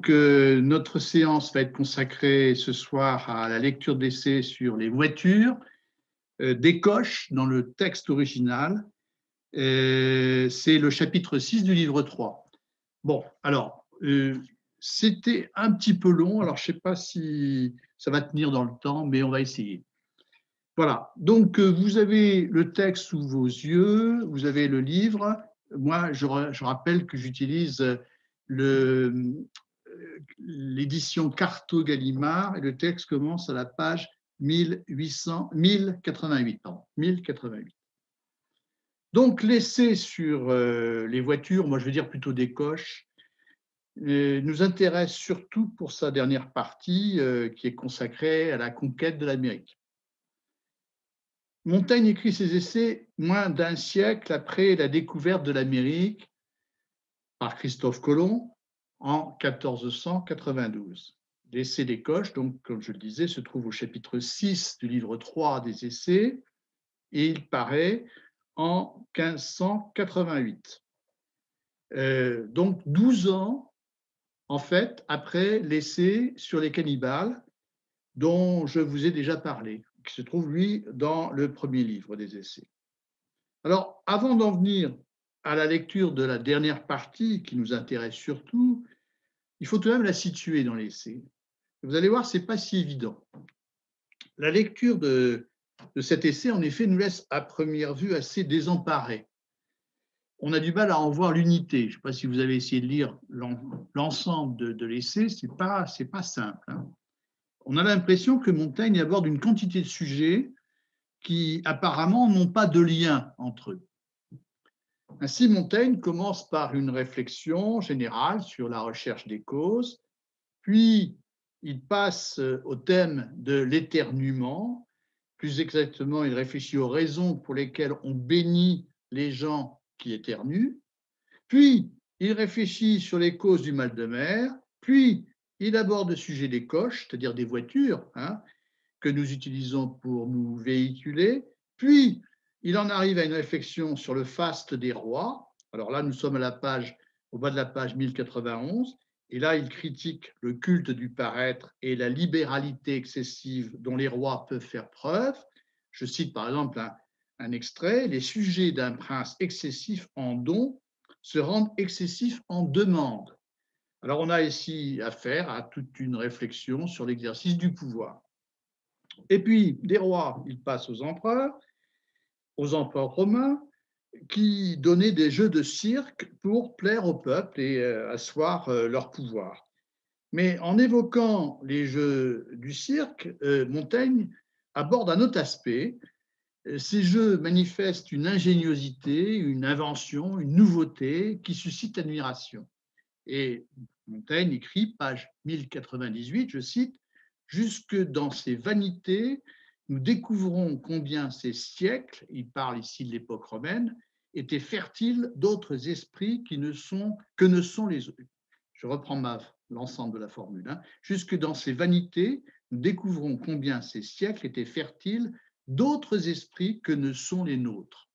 Donc, notre séance va être consacrée ce soir à la lecture d'essais sur les voitures, des coches dans le texte original. C'est le chapitre 6 du livre 3. Bon, alors, c'était un petit peu long, alors je ne sais pas si ça va tenir dans le temps, mais on va essayer. Voilà, donc vous avez le texte sous vos yeux, vous avez le livre. Moi, je rappelle que j'utilise l'édition Carto Gallimard et le texte commence à la page 1088. Pardon, 1088. Donc, l'essai sur les voitures, moi je veux dire plutôt des coches, nous intéresse surtout pour sa dernière partie qui est consacrée à la conquête de l'Amérique. Montaigne écrit ses essais moins d'un siècle après la découverte de l'Amérique par Christophe Colomb en 1492. L'essai des coches, donc, comme je le disais, se trouve au chapitre 6 du livre 3 des essais et il paraît en 1588. Donc 12 ans, en fait, après l'essai sur les cannibales dont je vous ai déjà parlé, qui se trouve, lui, dans le premier livre des essais. Alors, avant d'en venir à la lecture de la dernière partie qui nous intéresse surtout, il faut tout de même la situer dans l'essai. Vous allez voir, ce n'est pas si évident. La lecture de cet essai, en effet, nous laisse à première vue assez désemparés. On a du mal à en voir l'unité. Je ne sais pas si vous avez essayé de lire l'ensemble de l'essai, ce n'est pas simple. Hein. On a l'impression que Montaigne aborde une quantité de sujets qui apparemment n'ont pas de lien entre eux. Ainsi, Montaigne commence par une réflexion générale sur la recherche des causes, puis il passe au thème de l'éternuement. Plus exactement, il réfléchit aux raisons pour lesquelles on bénit les gens qui éternuent. Puis, il réfléchit sur les causes du mal de mer. Puis, il aborde le sujet des coches, c'est-à-dire des voitures, que nous utilisons pour nous véhiculer. Puis, il en arrive à une réflexion sur le faste des rois. Alors là, nous sommes au bas de la page 1091. Et là, il critique le culte du paraître et la libéralité excessive dont les rois peuvent faire preuve. Je cite par exemple un extrait. Les sujets d'un prince excessif en don se rendent excessifs en demande. Alors, on a ici affaire à toute une réflexion sur l'exercice du pouvoir. Et puis, des rois, il passe aux empereurs romains, qui donnaient des jeux de cirque pour plaire au peuple et asseoir leur pouvoir. Mais en évoquant les jeux du cirque, Montaigne aborde un autre aspect. Ces jeux manifestent une ingéniosité, une invention, une nouveauté qui suscite admiration. Et Montaigne écrit, page 1098, je cite, « Jusque dans ces vanités, nous découvrons combien ces siècles, il parle ici de l'époque romaine, étaient fertiles d'autres esprits que ne sont les autres. » Je reprends l'ensemble de la formule. Jusque dans ces vanités, nous découvrons combien ces siècles étaient fertiles d'autres esprits que ne sont les nôtres.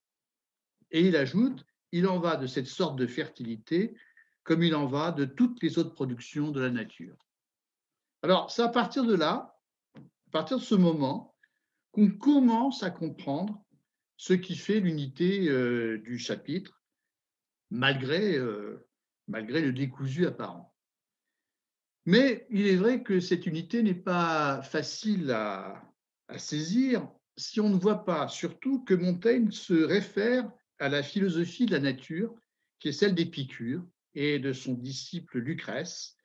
Et il ajoute, il en va de cette sorte de fertilité comme il en va de toutes les autres productions de la nature. Alors, c'est à partir de là, à partir de ce moment, qu'on commence à comprendre ce qui fait l'unité du chapitre, malgré le décousu apparent. Mais il est vrai que cette unité n'est pas facile à saisir si on ne voit pas, surtout, que Montaigne se réfère à la philosophie de la nature, qui est celle d'Épicure et de son disciple Lucrèce,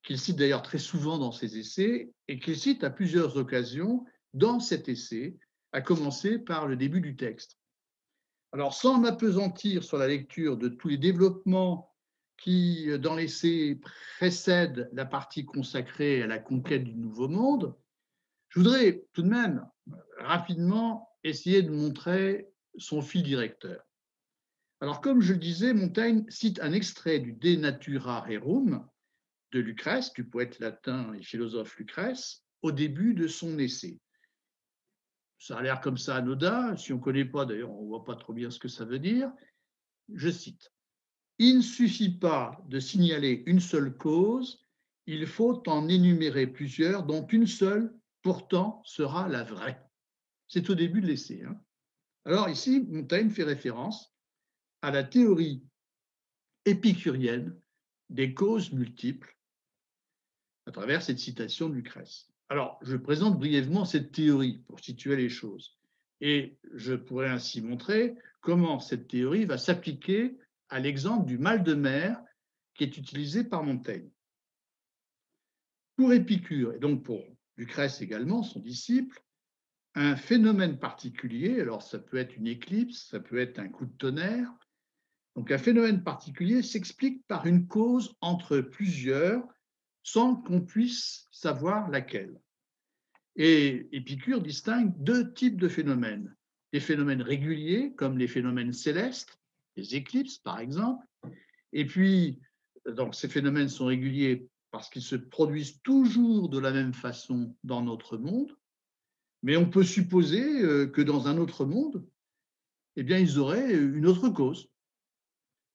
qu'il cite d'ailleurs très souvent dans ses essais et qu'il cite à plusieurs occasions dans cet essai, à commencer par le début du texte. Alors, sans m'appesantir sur la lecture de tous les développements qui, dans l'essai, précèdent la partie consacrée à la conquête du Nouveau Monde, je voudrais tout de même rapidement essayer de montrer son fil directeur. Alors, comme je le disais, Montaigne cite un extrait du De Natura Rerum de Lucrèce, du poète latin et philosophe Lucrèce, au début de son essai. Ça a l'air comme ça anodin, si on ne connaît pas, d'ailleurs, on ne voit pas trop bien ce que ça veut dire. Je cite, « Il ne suffit pas de signaler une seule cause, il faut en énumérer plusieurs, dont une seule, pourtant, sera la vraie. C'est au début de l'essai. Alors ici, Montaigne fait référence à la théorie épicurienne des causes multiples à travers cette citation de Lucrèce. Alors, je présente brièvement cette théorie pour situer les choses. Et je pourrais ainsi montrer comment cette théorie va s'appliquer à l'exemple du mal de mer qui est utilisé par Montaigne. Pour Épicure, et donc pour Lucrèce également, son disciple, un phénomène particulier, alors ça peut être une éclipse, ça peut être un coup de tonnerre, donc un phénomène particulier s'explique par une cause entre plusieurs sans qu'on puisse savoir laquelle. Et Épicure distingue deux types de phénomènes. Des phénomènes réguliers, comme les phénomènes célestes, les éclipses par exemple, et puis donc ces phénomènes sont réguliers parce qu'ils se produisent toujours de la même façon dans notre monde, mais on peut supposer que dans un autre monde, eh bien, ils auraient une autre cause.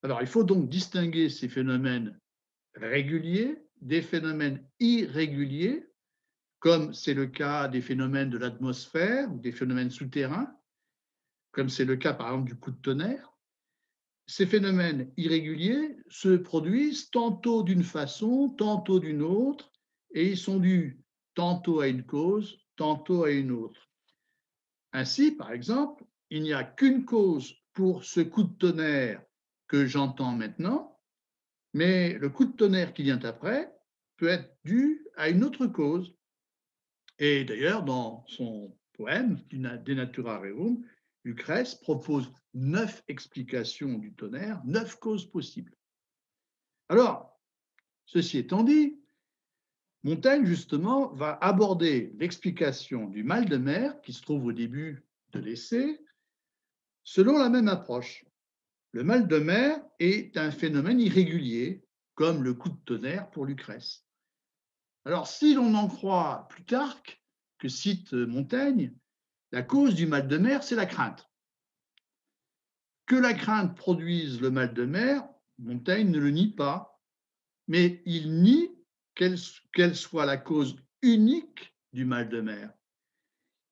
Alors, il faut donc distinguer ces phénomènes réguliers des phénomènes irréguliers, comme c'est le cas des phénomènes de l'atmosphère ou des phénomènes souterrains, comme c'est le cas par exemple du coup de tonnerre. Ces phénomènes irréguliers se produisent tantôt d'une façon, tantôt d'une autre, et ils sont dus tantôt à une cause, tantôt à une autre. Ainsi, par exemple, il n'y a qu'une cause pour ce coup de tonnerre que j'entends maintenant, mais le coup de tonnerre qui vient après peut être dû à une autre cause. Et d'ailleurs, dans son poème De Natura Rerum, Lucrèce propose 9 explications du tonnerre, 9 causes possibles. Alors, ceci étant dit, Montaigne, justement, va aborder l'explication du mal de mer, qui se trouve au début de l'essai, selon la même approche. Le mal de mer est un phénomène irrégulier, comme le coup de tonnerre pour Lucrèce. Alors, si l'on en croit Plutarque, que cite Montaigne, la cause du mal de mer, c'est la crainte. Que la crainte produise le mal de mer, Montaigne ne le nie pas, mais il nie qu'elle soit la cause unique du mal de mer.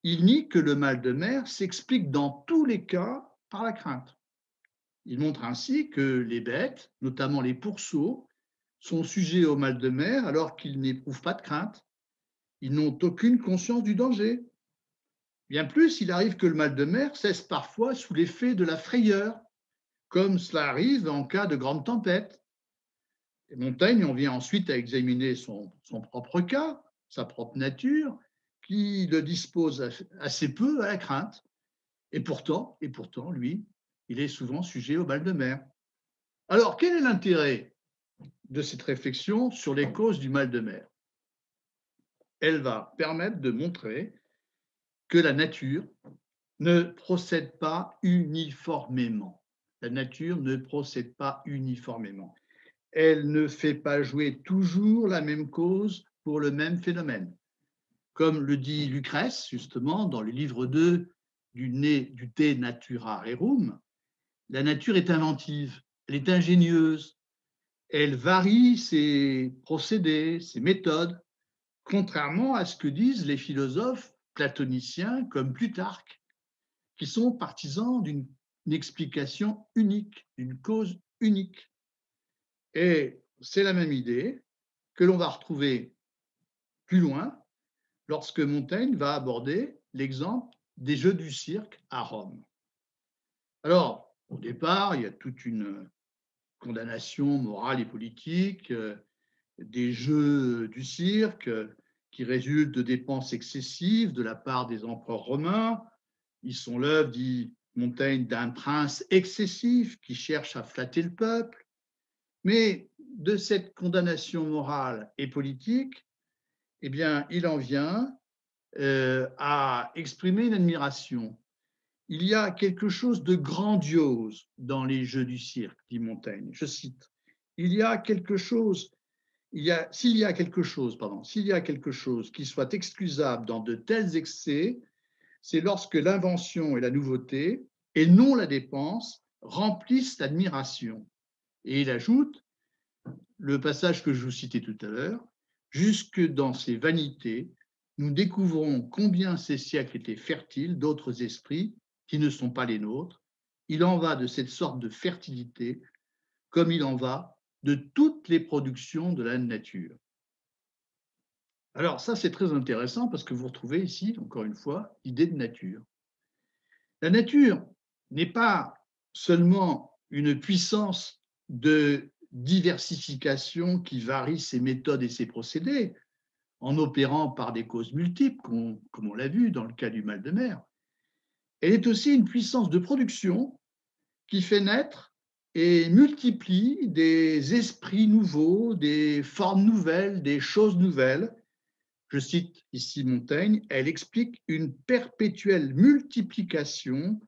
Il nie que le mal de mer s'explique dans tous les cas par la crainte. Il montre ainsi que les bêtes, notamment les pourceaux, sont sujets au mal de mer alors qu'ils n'éprouvent pas de crainte. Ils n'ont aucune conscience du danger. Bien plus, il arrive que le mal de mer cesse parfois sous l'effet de la frayeur, comme cela arrive en cas de grande tempête. Et Montaigne en vient ensuite à examiner son propre cas, sa propre nature, qui le dispose assez peu à la crainte. Et pourtant, lui, il est souvent sujet au mal de mer. Alors, quel est l'intérêt de cette réflexion sur les causes du mal de mer? Elle va permettre de montrer que la nature ne procède pas uniformément. La nature ne procède pas uniformément. Elle ne fait pas jouer toujours la même cause pour le même phénomène. Comme le dit Lucrèce, justement, dans le livre 2 du De Natura Rerum, la nature est inventive, elle est ingénieuse, elle varie ses procédés, ses méthodes, contrairement à ce que disent les philosophes platoniciens comme Plutarque, qui sont partisans d'une explication unique, d'une cause unique. Et c'est la même idée que l'on va retrouver plus loin lorsque Montaigne va aborder l'exemple des Jeux du cirque à Rome. Alors, au départ, il y a toute une condamnation morale et politique des Jeux du cirque qui résultent de dépenses excessives de la part des empereurs romains. Ils sont l'œuvre, dit Montaigne, d'un prince excessif qui cherche à flatter le peuple. Mais de cette condamnation morale et politique, eh bien, il en vient à exprimer une admiration. Il y a quelque chose de grandiose dans les Jeux du cirque, dit Montaigne. Je cite, s'il y a quelque chose qui soit excusable dans de tels excès, c'est lorsque l'invention et la nouveauté, et non la dépense, remplissent l'admiration. Et il ajoute, le passage que je vous citais tout à l'heure, jusque dans ses vanités, nous découvrons combien ces siècles étaient fertiles d'autres esprits qui ne sont pas les nôtres. Il en va de cette sorte de fertilité comme il en va de toutes les productions de la nature. Alors ça, c'est très intéressant parce que vous retrouvez ici, encore une fois, l'idée de nature. La nature n'est pas seulement une puissance de diversification qui varie ses méthodes et ses procédés en opérant par des causes multiples, comme on l'a vu dans le cas du mal de mer. Elle est aussi une puissance de production qui fait naître et multiplie des esprits nouveaux, des formes nouvelles, des choses nouvelles. Je cite ici Montaigne, elle explique une perpétuelle multiplication,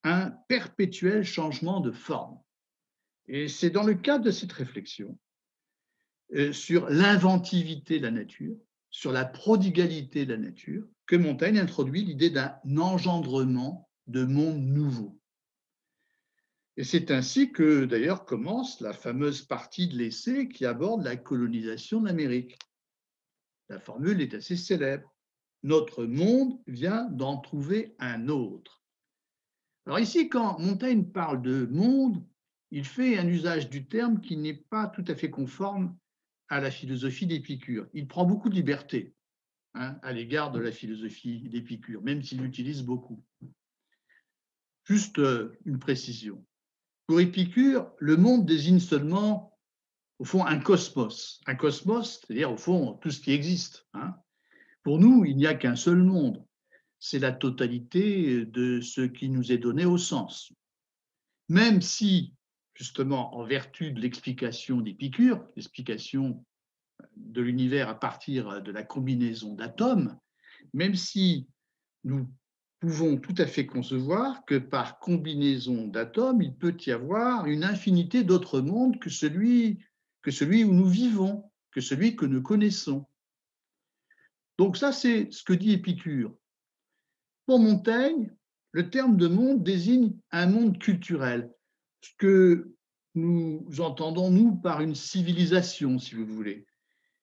un perpétuel changement de forme. Et c'est dans le cadre de cette réflexion sur l'inventivité de la nature, sur la prodigalité de la nature, que Montaigne introduit l'idée d'un engendrement de mondes nouveaux. Et c'est ainsi que d'ailleurs commence la fameuse partie de l'essai qui aborde la colonisation de l'Amérique. La formule est assez célèbre. Notre monde vient d'en trouver un autre. Alors ici, quand Montaigne parle de monde, il fait un usage du terme qui n'est pas tout à fait conforme à la philosophie d'Épicure. Il prend beaucoup de liberté à l'égard de la philosophie d'Épicure, même s'il l'utilise beaucoup. Juste une précision. Pour Épicure, le monde désigne seulement, au fond, un cosmos. Un cosmos, c'est-à-dire, au fond, tout ce qui existe. Pour nous, il n'y a qu'un seul monde. C'est la totalité de ce qui nous est donné au sens. Même si, justement, en vertu de l'explication d'Épicure, l'explication de l'univers à partir de la combinaison d'atomes, même si nous pouvons tout à fait concevoir que par combinaison d'atomes, il peut y avoir une infinité d'autres mondes que celui où nous vivons, que celui que nous connaissons. Donc ça, c'est ce que dit Épicure. Pour Montaigne, le terme de monde désigne un monde culturel, ce que nous entendons, nous, par une civilisation, si vous voulez.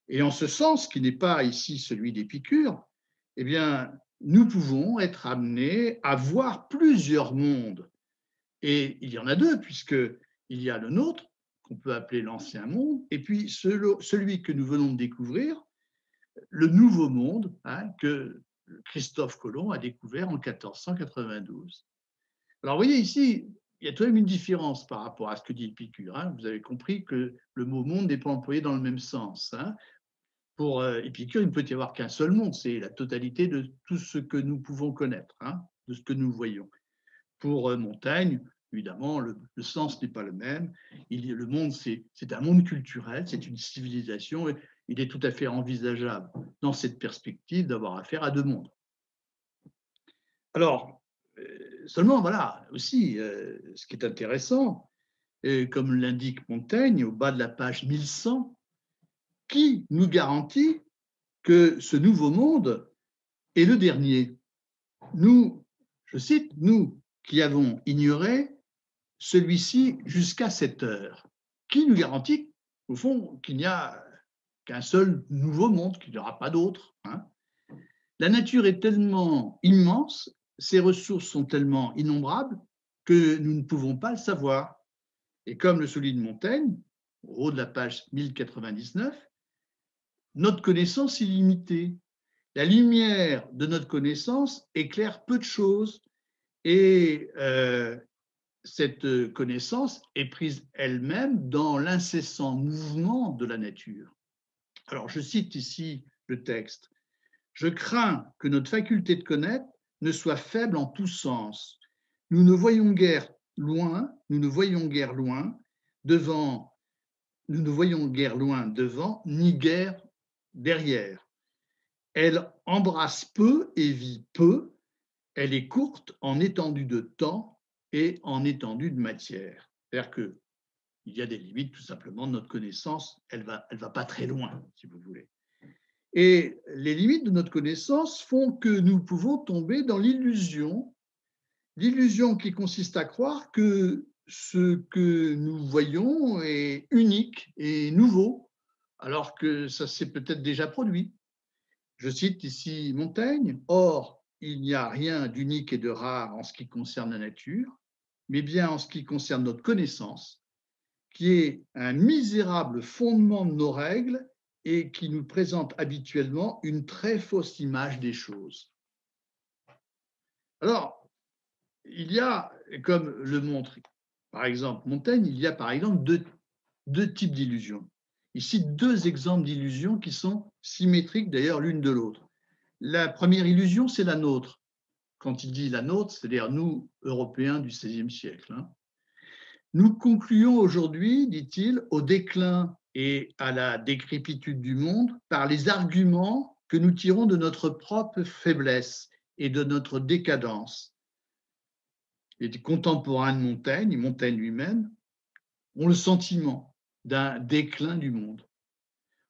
Et en ce sens, qui n'est pas ici celui d'Épicure, eh bien, nous pouvons être amenés à voir plusieurs mondes. Et il y en a deux, puisqu'il y a le nôtre, qu'on peut appeler l'ancien monde, et puis celui que nous venons de découvrir, le nouveau monde, que Christophe Colomb a découvert en 1492. Alors, vous voyez ici, il y a tout de même une différence par rapport à ce que dit Épicure. Vous avez compris que le mot monde n'est pas employé dans le même sens. Pour Épicure, il ne peut y avoir qu'un seul monde, c'est la totalité de tout ce que nous pouvons connaître, de ce que nous voyons. Pour Montaigne, évidemment, le sens n'est pas le même. Le monde, c'est un monde culturel, c'est une civilisation. Et il est tout à fait envisageable, dans cette perspective, d'avoir affaire à deux mondes. Alors, seulement, voilà, aussi, ce qui est intéressant, comme l'indique Montaigne au bas de la page 1100, qui nous garantit que ce nouveau monde est le dernier? Nous, je cite, nous qui avons ignoré celui-ci jusqu'à cette heure. Qui nous garantit, au fond, qu'il n'y a qu'un seul nouveau monde, qu'il n'y aura pas d'autre? La nature est tellement immense, ses ressources sont tellement innombrables que nous ne pouvons pas le savoir. Et comme le souligne Montaigne, au haut de la page 1099, notre connaissance est limitée. La lumière de notre connaissance éclaire peu de choses et cette connaissance est prise elle-même dans l'incessant mouvement de la nature. Alors, je cite ici le texte. « Je crains que notre faculté de connaître ne soit faible en tous sens. Nous ne voyons guère loin devant, ni guère derrière. Elle embrasse peu et vit peu. Elle est courte en étendue de temps et en étendue de matière. » C'est-à-dire qu'il y a des limites, tout simplement, de notre connaissance. Elle va pas très loin, si vous voulez. Et les limites de notre connaissance font que nous pouvons tomber dans l'illusion qui consiste à croire que ce que nous voyons est unique et nouveau, alors que ça s'est peut-être déjà produit. Je cite ici Montaigne: Or, il n'y a rien d'unique et de rare en ce qui concerne la nature, mais bien en ce qui concerne notre connaissance, qui est un misérable fondement de nos règles et qui nous présente habituellement une très fausse image des choses. Alors, il y a, comme le montre par exemple Montaigne, il y a par exemple deux types d'illusions. Il cite deux exemples d'illusions qui sont symétriques d'ailleurs l'une de l'autre. La première illusion, c'est la nôtre. Quand il dit la nôtre, c'est-à-dire nous, Européens du XVIe siècle. Nous concluons aujourd'hui, dit-il, au déclin et à la décrépitude du monde par les arguments que nous tirons de notre propre faiblesse et de notre décadence. Les contemporains de Montaigne, Montaigne lui-même, ont le sentiment d'un déclin du monde.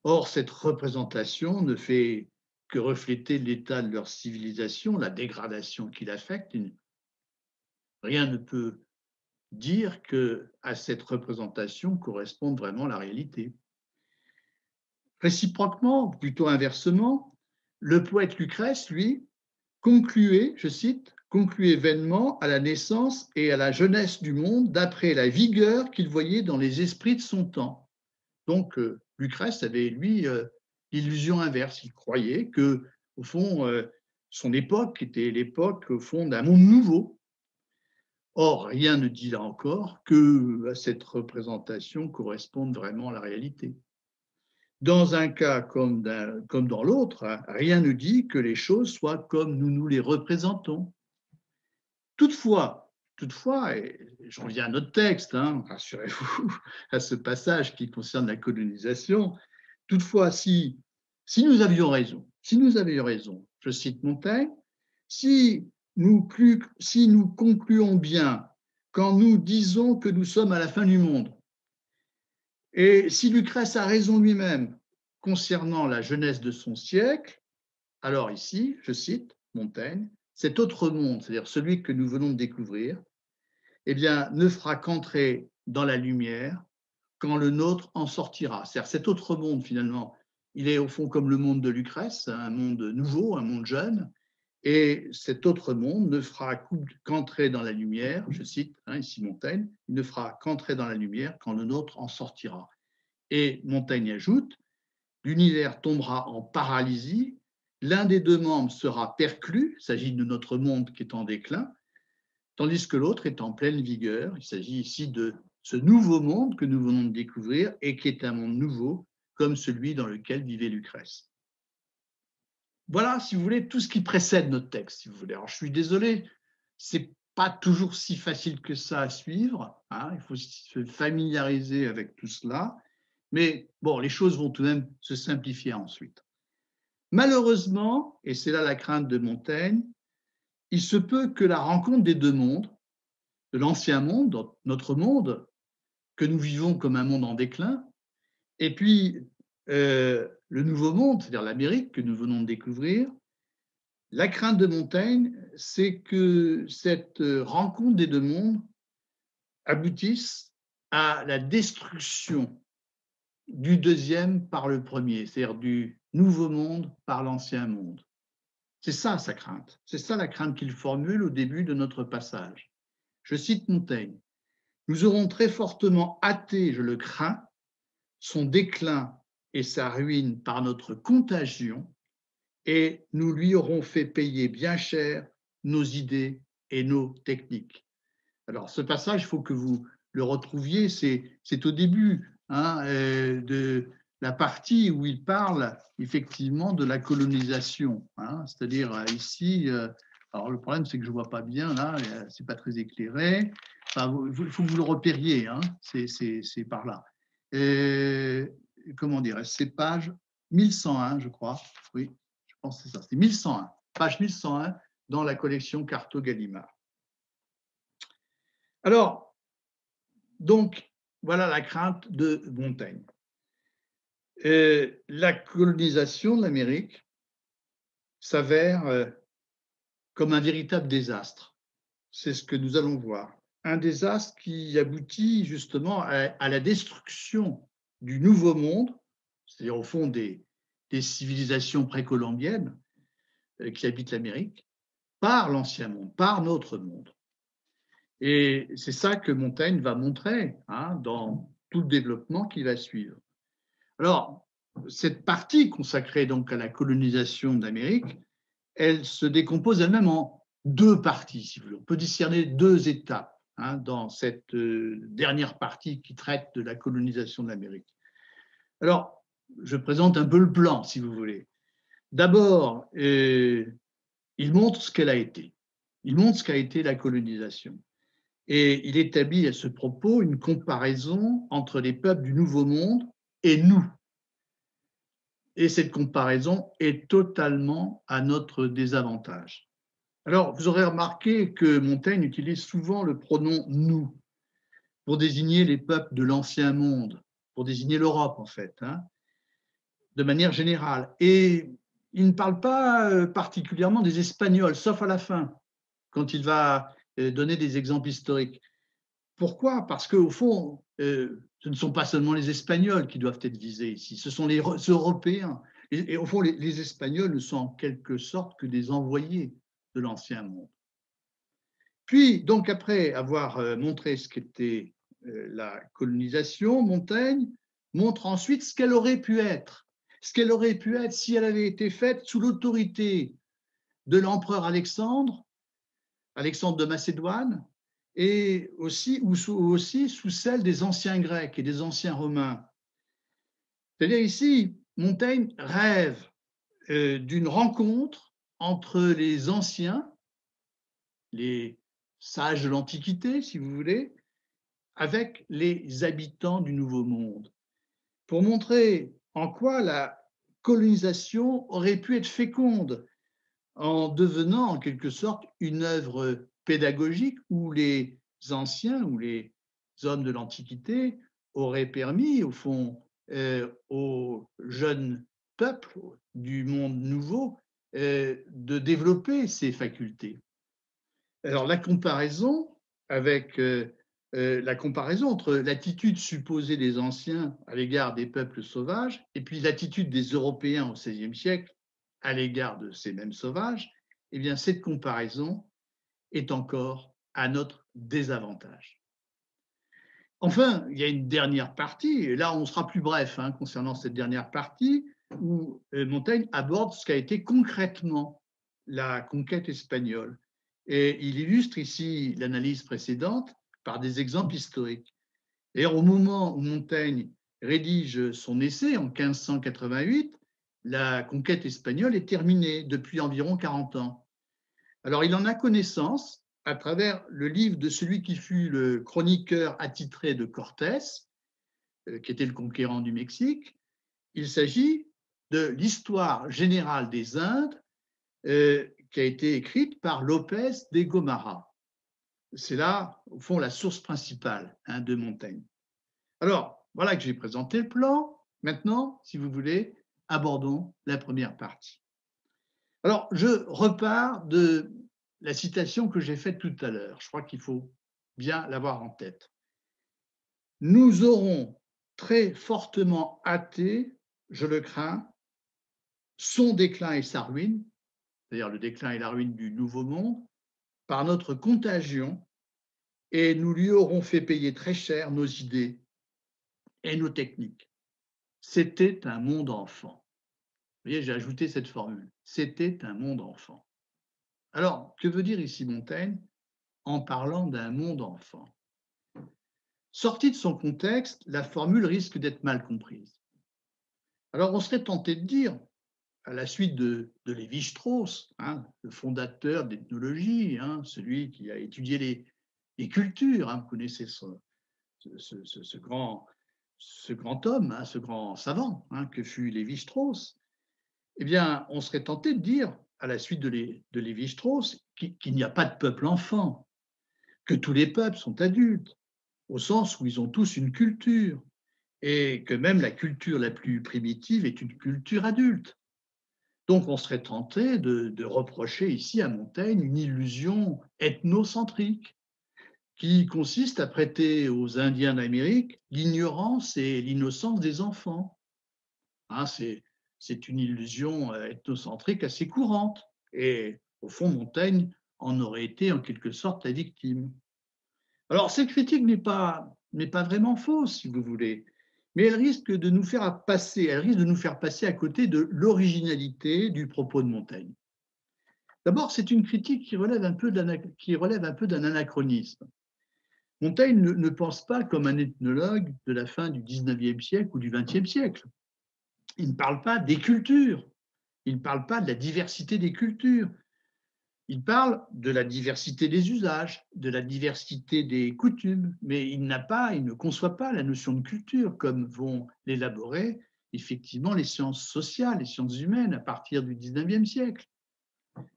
Or, cette représentation ne fait que refléter l'état de leur civilisation, la dégradation qui l'affecte. Rien ne peut dire qu'à cette représentation corresponde vraiment la réalité. Réciproquement, plutôt inversement, le poète Lucrèce, lui, concluait, je cite, concluait vainement à la naissance et à la jeunesse du monde d'après la vigueur qu'il voyait dans les esprits de son temps. Donc, Lucrèce avait, lui, l'illusion inverse. Il croyait que, au fond, son époque était l'époque, au fond, d'un monde nouveau. Or, rien ne dit là encore que cette représentation corresponde vraiment à la réalité. Dans un cas comme dans l'autre, rien ne dit que les choses soient comme nous nous les représentons. Toutefois, et j'en viens à notre texte, rassurez-vous, à ce passage qui concerne la colonisation, toutefois, si nous avions raison, je cite Montaigne, si nous concluons bien quand nous disons que nous sommes à la fin du monde, et si Lucrèce a raison lui-même concernant la jeunesse de son siècle, alors ici, je cite Montaigne, cet autre monde, c'est-à-dire celui que nous venons de découvrir, eh bien, ne fera qu'entrer dans la lumière quand le nôtre en sortira. C'est-à-dire cet autre monde, finalement, il est au fond comme le monde de Lucrèce, un monde nouveau, un monde jeune, et cet autre monde ne fera qu'entrer dans la lumière, je cite ici Montaigne, il ne fera qu'entrer dans la lumière quand le nôtre en sortira. Et Montaigne ajoute, l'univers tombera en paralysie, l'un des deux membres sera perclus, il s'agit de notre monde qui est en déclin, tandis que l'autre est en pleine vigueur. Il s'agit ici de ce nouveau monde que nous venons de découvrir et qui est un monde nouveau, comme celui dans lequel vivait Lucrèce. Voilà, si vous voulez, tout ce qui précède notre texte, si vous voulez. Alors, je suis désolé, c'est pas toujours si facile que ça à suivre. Il faut se familiariser avec tout cela. Mais bon, les choses vont tout de même se simplifier ensuite. Malheureusement, et c'est là la crainte de Montaigne, il se peut que la rencontre des deux mondes, de l'ancien monde, notre monde, que nous vivons comme un monde en déclin, et puis le nouveau monde, c'est-à-dire l'Amérique que nous venons de découvrir, la crainte de Montaigne, c'est que cette rencontre des deux mondes aboutisse à la destruction du deuxième par le premier, c'est-à-dire du nouveau monde par l'ancien monde. C'est ça sa crainte, c'est ça la crainte qu'il formule au début de notre passage. Je cite Montaigne, « Nous aurons très fortement hâté, je le crains, son déclin et sa ruine par notre contagion, et nous lui aurons fait payer bien cher nos idées et nos techniques. » Alors, ce passage, il faut que vous le retrouviez, c'est au début de la partie où il parle effectivement de la colonisation. C'est-à-dire ici, alors le problème, c'est que je ne vois pas bien, là, ce n'est pas très éclairé. Enfin, il faut que vous le repériez, c'est par là. Comment dire, c'est page 1101, je crois. Oui, je pense que c'est ça. C'est 1101, page 1101 dans la collection Carto-Gallimard. Alors, donc, voilà la crainte de Montaigne. La colonisation de l'Amérique s'avère comme un véritable désastre. C'est ce que nous allons voir. Un désastre qui aboutit justement à la destruction du nouveau monde, c'est-à-dire au fond des civilisations précolombiennes qui habitent l'Amérique, par l'ancien monde, par notre monde. Et c'est ça que Montaigne va montrer dans tout le développement qui va suivre. Alors, cette partie consacrée donc à la colonisation d'Amérique, elle se décompose elle-même en deux parties, si vous voulez. On peut discerner deux étapes dans cette dernière partie qui traite de la colonisation de l'Amérique. Alors, je présente un peu le plan, si vous voulez. D'abord, il montre ce qu'elle a été. Il montre ce qu'a été la colonisation. Et il établit à ce propos une comparaison entre les peuples du Nouveau Monde et nous. Et cette comparaison est totalement à notre désavantage. Alors, vous aurez remarqué que Montaigne utilise souvent le pronom « nous » pour désigner les peuples de l'Ancien Monde, pour désigner l'Europe en fait, de manière générale. Et il ne parle pas particulièrement des Espagnols, sauf à la fin, quand il va donner des exemples historiques. Pourquoi? Parce qu'au fond, ce ne sont pas seulement les Espagnols qui doivent être visés ici, ce sont les Européens. Et au fond, les Espagnols ne sont en quelque sorte que des envoyés de l'Ancien Monde. Puis, donc, après avoir montré ce qu'était la colonisation, Montaigne montre ensuite ce qu'elle aurait pu être. Ce qu'elle aurait pu être si elle avait été faite sous l'autorité de l'empereur Alexandre de Macédoine, et aussi sous celle des anciens Grecs et des anciens Romains. C'est-à-dire ici, Montaigne rêve d'une rencontre entre les anciens, les sages de l'Antiquité, si vous voulez, avec les habitants du Nouveau Monde, pour montrer en quoi la colonisation aurait pu être féconde, en devenant en quelque sorte une œuvre pédagogique où les anciens ou les hommes de l'Antiquité auraient permis, au fond, aux jeunes peuples du monde nouveau de développer ces facultés. Alors la comparaison entre l'attitude supposée des anciens à l'égard des peuples sauvages et puis l'attitude des Européens au XVIe siècle à l'égard de ces mêmes sauvages, eh bien cette comparaison est encore à notre désavantage. Enfin, il y a une dernière partie, et là on sera plus bref concernant cette dernière partie, où Montaigne aborde ce qu'a été concrètement la conquête espagnole. Et il illustre ici l'analyse précédente par des exemples historiques. Et au moment où Montaigne rédige son essai en 1588, la conquête espagnole est terminée depuis environ 40 ans. Alors il en a connaissance à travers le livre de celui qui fut le chroniqueur attitré de Cortés, qui était le conquérant du Mexique. Il s'agit de l'histoire générale des Indes qui a été écrite par Lopez de Gomara. C'est là, au fond, la source principale de Montaigne. Alors, voilà que j'ai présenté le plan. Maintenant, si vous voulez, abordons la première partie. Alors, je repars de la citation que j'ai faite tout à l'heure. Je crois qu'il faut bien l'avoir en tête. Nous aurons très fortement hâté, je le crains, son déclin et sa ruine, c'est-à-dire le déclin et la ruine du Nouveau Monde, par notre contagion, et nous lui aurons fait payer très cher nos idées et nos techniques. C'était un monde enfant. Vous voyez, j'ai ajouté cette formule. C'était un monde enfant. Alors, que veut dire ici Montaigne en parlant d'un monde enfant? Sortie de son contexte, la formule risque d'être mal comprise. Alors, on serait tenté de dire, à la suite de Lévi-Strauss, le fondateur de l'ethnologie, celui qui a étudié les cultures, vous connaissez ce grand homme, ce grand savant que fut Lévi-Strauss, eh bien, on serait tenté de dire, à la suite de Lévi-Strauss, qu'il n'y a pas de peuple enfant, que tous les peuples sont adultes, au sens où ils ont tous une culture, et que même la culture la plus primitive est une culture adulte. Donc, on serait tenté de reprocher ici à Montaigne une illusion ethnocentrique qui consiste à prêter aux Indiens d'Amérique l'ignorance et l'innocence des enfants. hein, c'est une illusion ethnocentrique assez courante. Et au fond, Montaigne en aurait été en quelque sorte la victime. Alors, cette critique n'est pas vraiment fausse, si vous voulez, mais elle risque de nous faire passer, elle risque de nous faire passer à côté de l'originalité du propos de Montaigne. D'abord, c'est une critique qui relève un peu d'un anachronisme. Montaigne ne pense pas comme un ethnologue de la fin du XIXe siècle ou du XXe siècle. Il ne parle pas des cultures, il ne parle pas de la diversité des cultures, il parle de la diversité des usages, de la diversité des coutumes, mais il ne conçoit pas la notion de culture comme vont l'élaborer effectivement les sciences sociales, les sciences humaines à partir du XIXe siècle.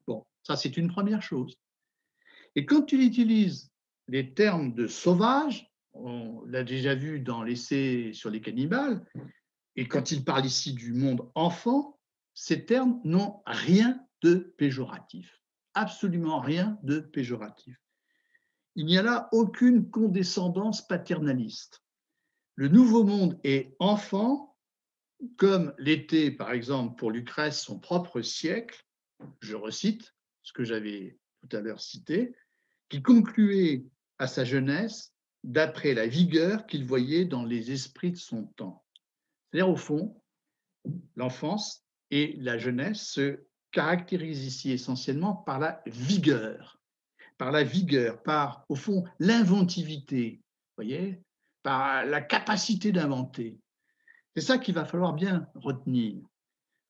Bon, ça c'est une première chose. Et quand il utilise les termes de sauvage, on l'a déjà vu dans l'essai sur les cannibales, et quand il parle ici du monde enfant, ces termes n'ont rien de péjoratif, absolument rien de péjoratif. Il n'y a là aucune condescendance paternaliste. Le nouveau monde est enfant, comme l'était par exemple pour Lucrèce son propre siècle, je recite ce que j'avais tout à l'heure cité, qui concluait à sa jeunesse d'après la vigueur qu'il voyait dans les esprits de son temps. C'est-à-dire, au fond, l'enfance et la jeunesse se caractérisent ici essentiellement par la vigueur, par, au fond, l'inventivité, voyez, par la capacité d'inventer. C'est ça qu'il va falloir bien retenir.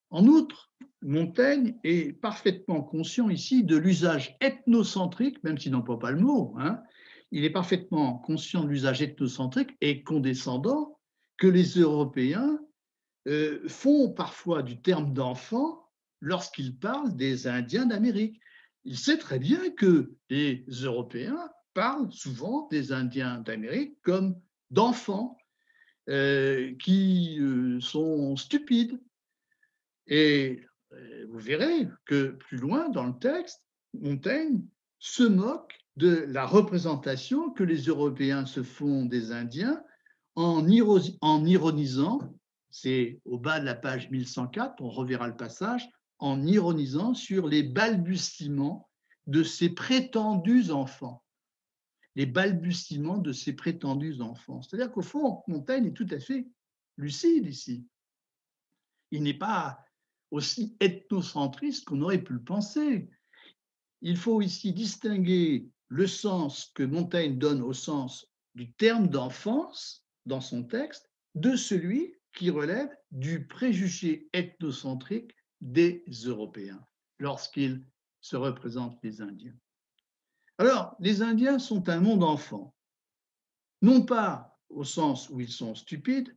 En outre, Montaigne est parfaitement conscient ici de l'usage ethnocentrique, même s'il n'emploie pas le mot, hein, il est parfaitement conscient de l'usage ethnocentrique et condescendant que les Européens font parfois du terme d'enfant lorsqu'ils parlent des Indiens d'Amérique. Il sait très bien que les Européens parlent souvent des Indiens d'Amérique comme d'enfants qui sont stupides. Et vous verrez que plus loin dans le texte, Montaigne se moque de la représentation que les Européens se font des Indiens en ironisant, c'est au bas de la page 1104, on reverra le passage, en ironisant sur les balbutiements de ces prétendus enfants. Les balbutiements de ces prétendus enfants. C'est-à-dire qu'au fond, Montaigne est tout à fait lucide ici. Il n'est pas aussi ethnocentriste qu'on aurait pu le penser. Il faut ici distinguer le sens que Montaigne donne au sens du terme d'enfance dans son texte de celui qui relève du préjugé ethnocentrique des Européens lorsqu'ils se représentent les Indiens. Alors, les Indiens sont un monde enfant, non pas au sens où ils sont stupides,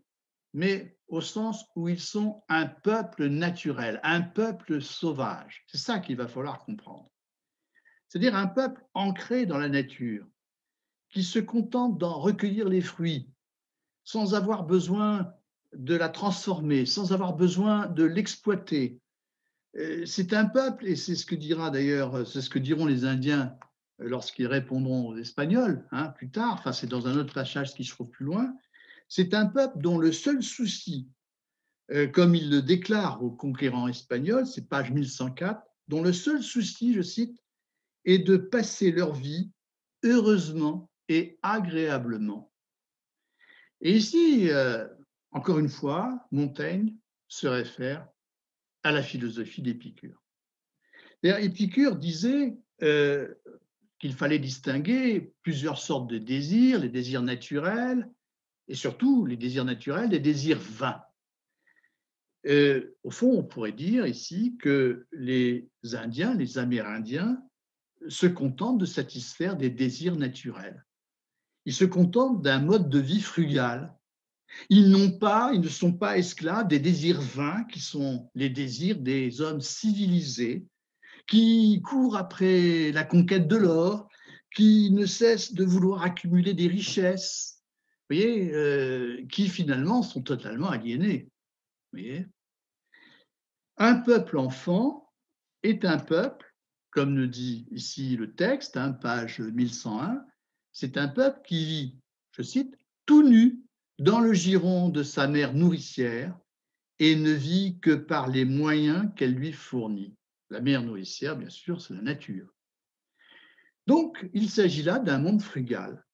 mais au sens où ils sont un peuple naturel, un peuple sauvage. C'est ça qu'il va falloir comprendre. C'est-à-dire un peuple ancré dans la nature, qui se contente d'en recueillir les fruits, sans avoir besoin de la transformer, sans avoir besoin de l'exploiter. C'est un peuple, et c'est ce que dira d'ailleurs, c'est ce que diront les Indiens lorsqu'ils répondront aux Espagnols, hein, plus tard, enfin c'est dans un autre passage qui se trouve plus loin, c'est un peuple dont le seul souci, comme il le déclare aux conquérants espagnols, c'est page 1104, dont le seul souci, je cite, est de passer leur vie heureusement et agréablement. Et ici, encore une fois, Montaigne se réfère à la philosophie d'Épicure. D'ailleurs, Épicure disait qu'il fallait distinguer plusieurs sortes de désirs, les désirs naturels et surtout les désirs naturels des désirs vains. Au fond, on pourrait dire ici que les Indiens, les Amérindiens, se contentent de satisfaire des désirs naturels. Ils se contentent d'un mode de vie frugal. Ils ne sont pas esclaves des désirs vains qui sont les désirs des hommes civilisés, qui courent après la conquête de l'or, qui ne cessent de vouloir accumuler des richesses, vous voyez, qui finalement sont totalement aliénés. Vous voyez. Un peuple enfant est un peuple, comme le dit ici le texte, hein, page 1101, c'est un peuple qui vit, je cite, tout nu dans le giron de sa mère nourricière et ne vit que par les moyens qu'elle lui fournit. La meilleure nourricière, bien sûr, c'est la nature. Donc, il s'agit là d'un monde frugal.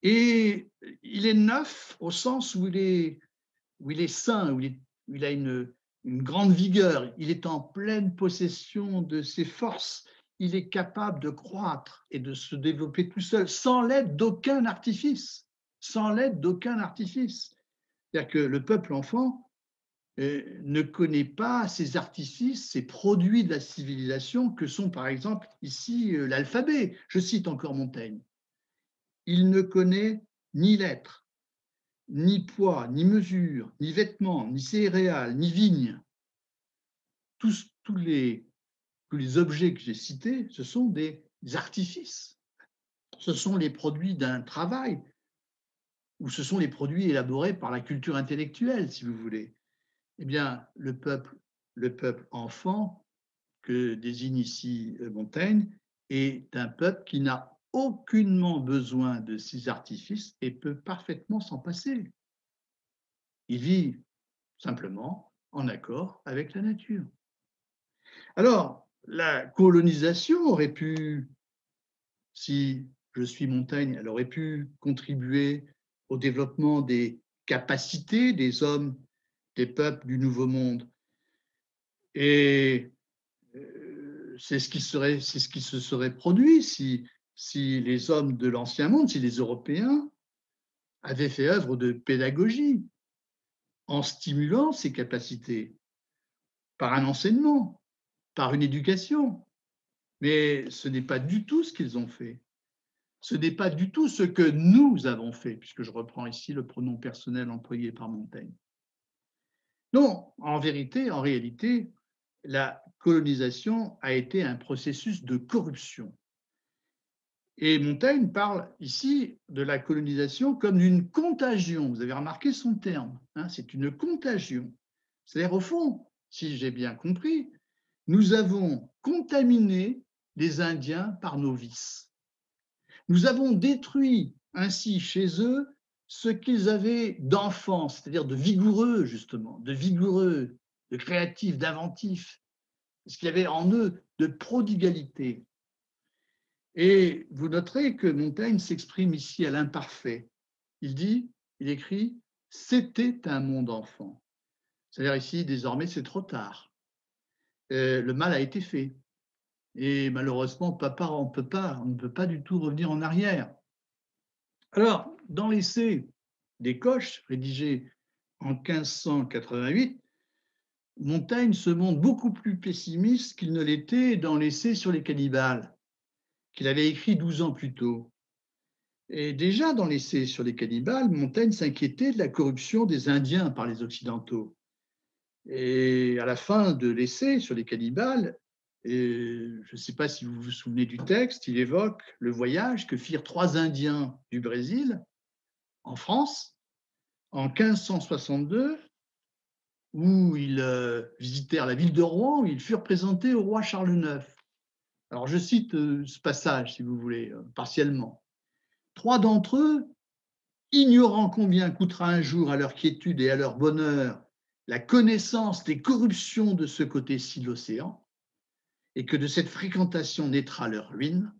Et il est neuf au sens où il est sain, où il a une grande vigueur, il est en pleine possession de ses forces, il est capable de croître et de se développer tout seul, sans l'aide d'aucun artifice, sans l'aide d'aucun artifice. C'est-à-dire que le peuple enfant ne connaît pas ces artifices, ces produits de la civilisation que sont par exemple ici l'alphabet. Je cite encore Montaigne. Il ne connaît ni lettres, ni poids, ni mesure, ni vêtements, ni céréales, ni vignes. Tous les objets que j'ai cités, ce sont des artifices. Ce sont les produits d'un travail, ou ce sont les produits élaborés par la culture intellectuelle, si vous voulez. Eh bien, le peuple enfant que désigne ici Montaigne est un peuple qui n'a aucunement besoin de ces artifices et peut parfaitement s'en passer. Il vit simplement en accord avec la nature. Alors, la colonisation aurait pu, si je suis Montaigne, elle aurait pu contribuer au développement des capacités des hommes, des peuples du Nouveau Monde. Et c'est ce qui se serait produit si les hommes de l'Ancien Monde, si les Européens avaient fait œuvre de pédagogie en stimulant ces capacités par un enseignement, par une éducation. Mais ce n'est pas du tout ce qu'ils ont fait. Ce n'est pas du tout ce que nous avons fait, puisque je reprends ici le pronom personnel employé par Montaigne. Non, en vérité, en réalité, la colonisation a été un processus de corruption. Et Montaigne parle ici de la colonisation comme d'une contagion. Vous avez remarqué son terme, hein, c'est une contagion. C'est-à-dire, au fond, si j'ai bien compris, nous avons contaminé les Indiens par nos vices. Nous avons détruit ainsi chez eux ce qu'ils avaient d'enfant, c'est-à-dire de vigoureux, justement, de vigoureux, de créatif, d'inventif, ce qu'il y avait en eux de prodigalité. Et vous noterez que Montaigne s'exprime ici à l'imparfait. Il écrit, c'était un monde enfant. C'est-à-dire ici, désormais, c'est trop tard. Le mal a été fait. Et malheureusement, on ne peut pas du tout revenir en arrière. Alors, dans l'essai des Coches, rédigé en 1588, Montaigne se montre beaucoup plus pessimiste qu'il ne l'était dans l'essai sur les cannibales, qu'il avait écrit 12 ans plus tôt. Et déjà dans l'essai sur les cannibales, Montaigne s'inquiétait de la corruption des Indiens par les Occidentaux. Et à la fin de l'essai sur les cannibales, je ne sais pas si vous vous souvenez du texte, il évoque le voyage que firent 3 Indiens du Brésil en France en 1562, où ils visitèrent la ville de Rouen, où ils furent présentés au roi Charles IX. Alors je cite ce passage, si vous voulez, partiellement. 3 d'entre eux, ignorant combien coûtera un jour à leur quiétude et à leur bonheur la connaissance des corruptions de ce côté-ci de l'océan, et que de cette fréquentation naîtra leur ruine,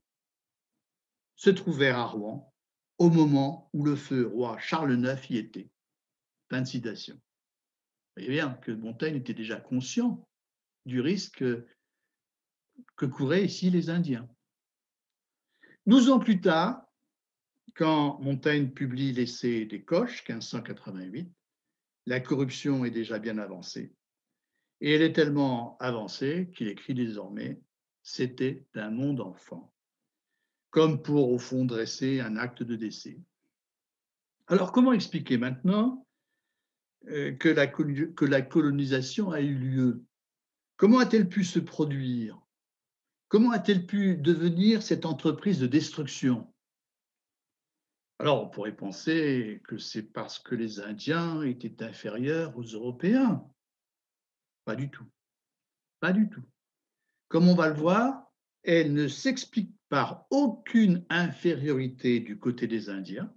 se trouvèrent à Rouen au moment où le feu roi Charles IX y était. Fin de citation. Vous voyez bien que Montaigne était déjà conscient du risque que couraient ici les Indiens. 12 ans plus tard, quand Montaigne publie l'essai des Coches, 1588, la corruption est déjà bien avancée. Et elle est tellement avancée qu'il écrit désormais « C'était un monde enfant », comme pour, au fond, dresser un acte de décès. Alors, comment expliquer maintenant que la colonisation a eu lieu? Comment a-t-elle pu se produire? Comment a-t-elle pu devenir cette entreprise de destruction? Alors, on pourrait penser que c'est parce que les Indiens étaient inférieurs aux Européens. Pas du tout. Pas du tout. Comme on va le voir, elle ne s'explique par aucune infériorité du côté des Indiens.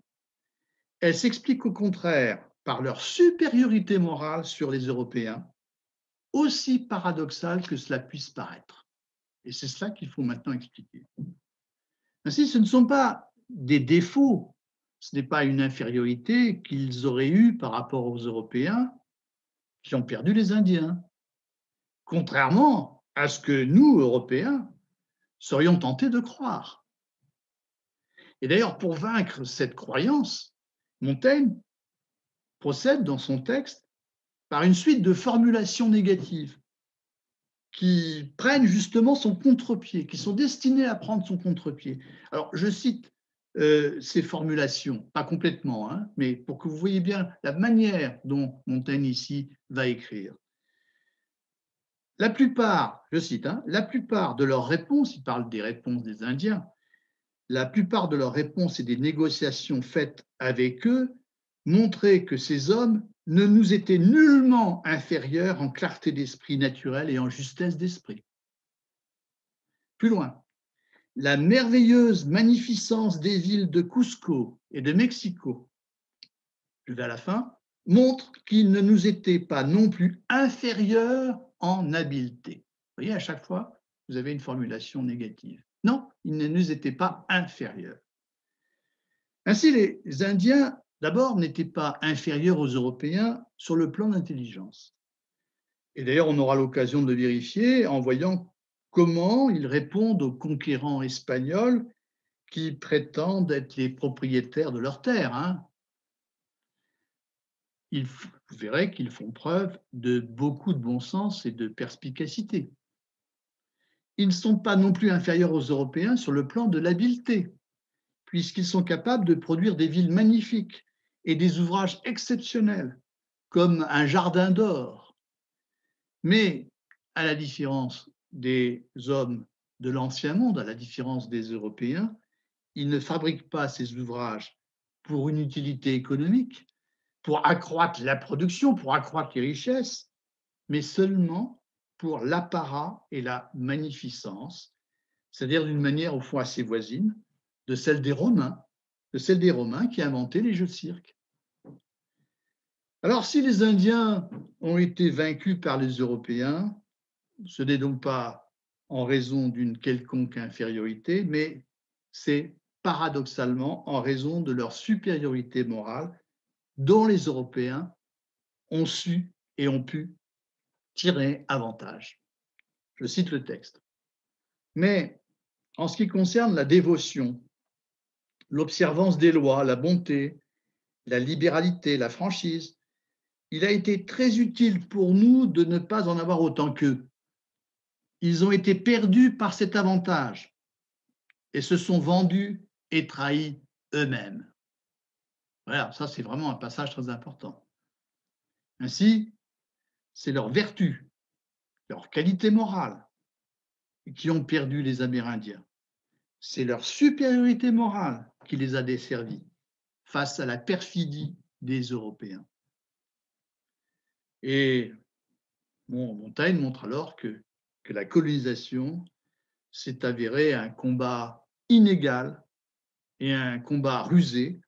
Elle s'explique au contraire par leur supériorité morale sur les Européens, aussi paradoxal que cela puisse paraître. Et c'est cela qu'il faut maintenant expliquer. Ainsi, ce ne sont pas des défauts, ce n'est pas une infériorité qu'ils auraient eue par rapport aux Européens qui ont perdu les Indiens, contrairement à ce que nous, Européens, serions tentés de croire. Et d'ailleurs, pour vaincre cette croyance, Montaigne procède dans son texte par une suite de formulations négatives qui prennent justement son contre-pied, qui sont destinées à prendre son contre-pied. Alors, je cite ces formulations, pas complètement, hein, mais pour que vous voyez bien la manière dont Montaigne ici va écrire. La plupart, je cite, hein, la plupart de leurs réponses, il parle des réponses des Indiens, la plupart de leurs réponses et des négociations faites avec eux montraient que ces hommes ne nous étaient nullement inférieurs en clarté d'esprit naturelle et en justesse d'esprit. Plus loin, la merveilleuse magnificence des villes de Cusco et de Mexico, je vais à la fin, montre qu'ils ne nous étaient pas non plus inférieurs en habileté. Vous voyez, à chaque fois, vous avez une formulation négative. Non, ils ne nous étaient pas inférieurs. Ainsi, les Indiens, d'abord, n'étaient pas inférieurs aux Européens sur le plan d'intelligence. Et d'ailleurs, on aura l'occasion de vérifier en voyant comment ils répondent aux conquérants espagnols qui prétendent être les propriétaires de leurs terres. Hein. Vous verrez qu'ils font preuve de beaucoup de bon sens et de perspicacité. Ils ne sont pas non plus inférieurs aux Européens sur le plan de l'habileté, puisqu'ils sont capables de produire des villes magnifiques et des ouvrages exceptionnels, comme un jardin d'or. Mais, à la différence des hommes de l'Ancien Monde, à la différence des Européens, ils ne fabriquent pas ces ouvrages pour une utilité économique, pour accroître la production, pour accroître les richesses, mais seulement pour l'apparat et la magnificence, c'est-à-dire d'une manière au fond assez voisine de celle des Romains, qui inventaient les jeux de cirque. Alors, si les Indiens ont été vaincus par les Européens, ce n'est donc pas en raison d'une quelconque infériorité, mais c'est paradoxalement en raison de leur supériorité morale dont les Européens ont su et ont pu tirer avantage. Je cite le texte. Mais en ce qui concerne la dévotion, l'observance des lois, la bonté, la libéralité, la franchise, il a été très utile pour nous de ne pas en avoir autant qu'eux. Ils ont été perdus par cet avantage et se sont vendus et trahis eux-mêmes. Voilà, ça c'est vraiment un passage très important. Ainsi, c'est leur vertu, leur qualité morale qui ont perdu les Amérindiens. C'est leur supériorité morale qui les a desservis face à la perfidie des Européens. Et Montaigne montre alors que la colonisation s'est avérée un combat inégal et un combat rusé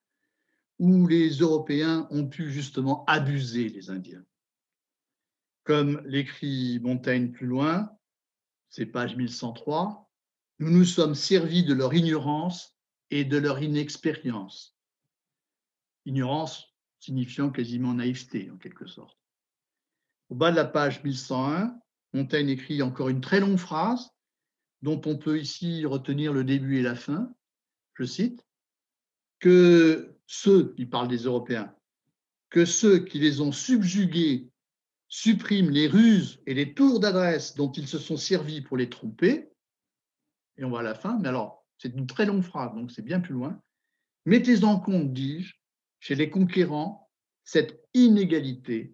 où les Européens ont pu justement abuser les Indiens. Comme l'écrit Montaigne plus loin, c'est page 1103, nous nous sommes servis de leur ignorance et de leur inexpérience. Ignorance signifiant quasiment naïveté, en quelque sorte. Au bas de la page 1101, Montaigne écrit encore une très longue phrase dont on peut ici retenir le début et la fin. Je cite, que ceux, il parle des Européens, que ceux qui les ont subjugués suppriment les ruses et les tours d'adresse dont ils se sont servis pour les tromper. Et on va à la fin, mais alors, c'est une très longue phrase, donc c'est bien plus loin. Mettez en compte, dis-je, chez les conquérants, cette inégalité.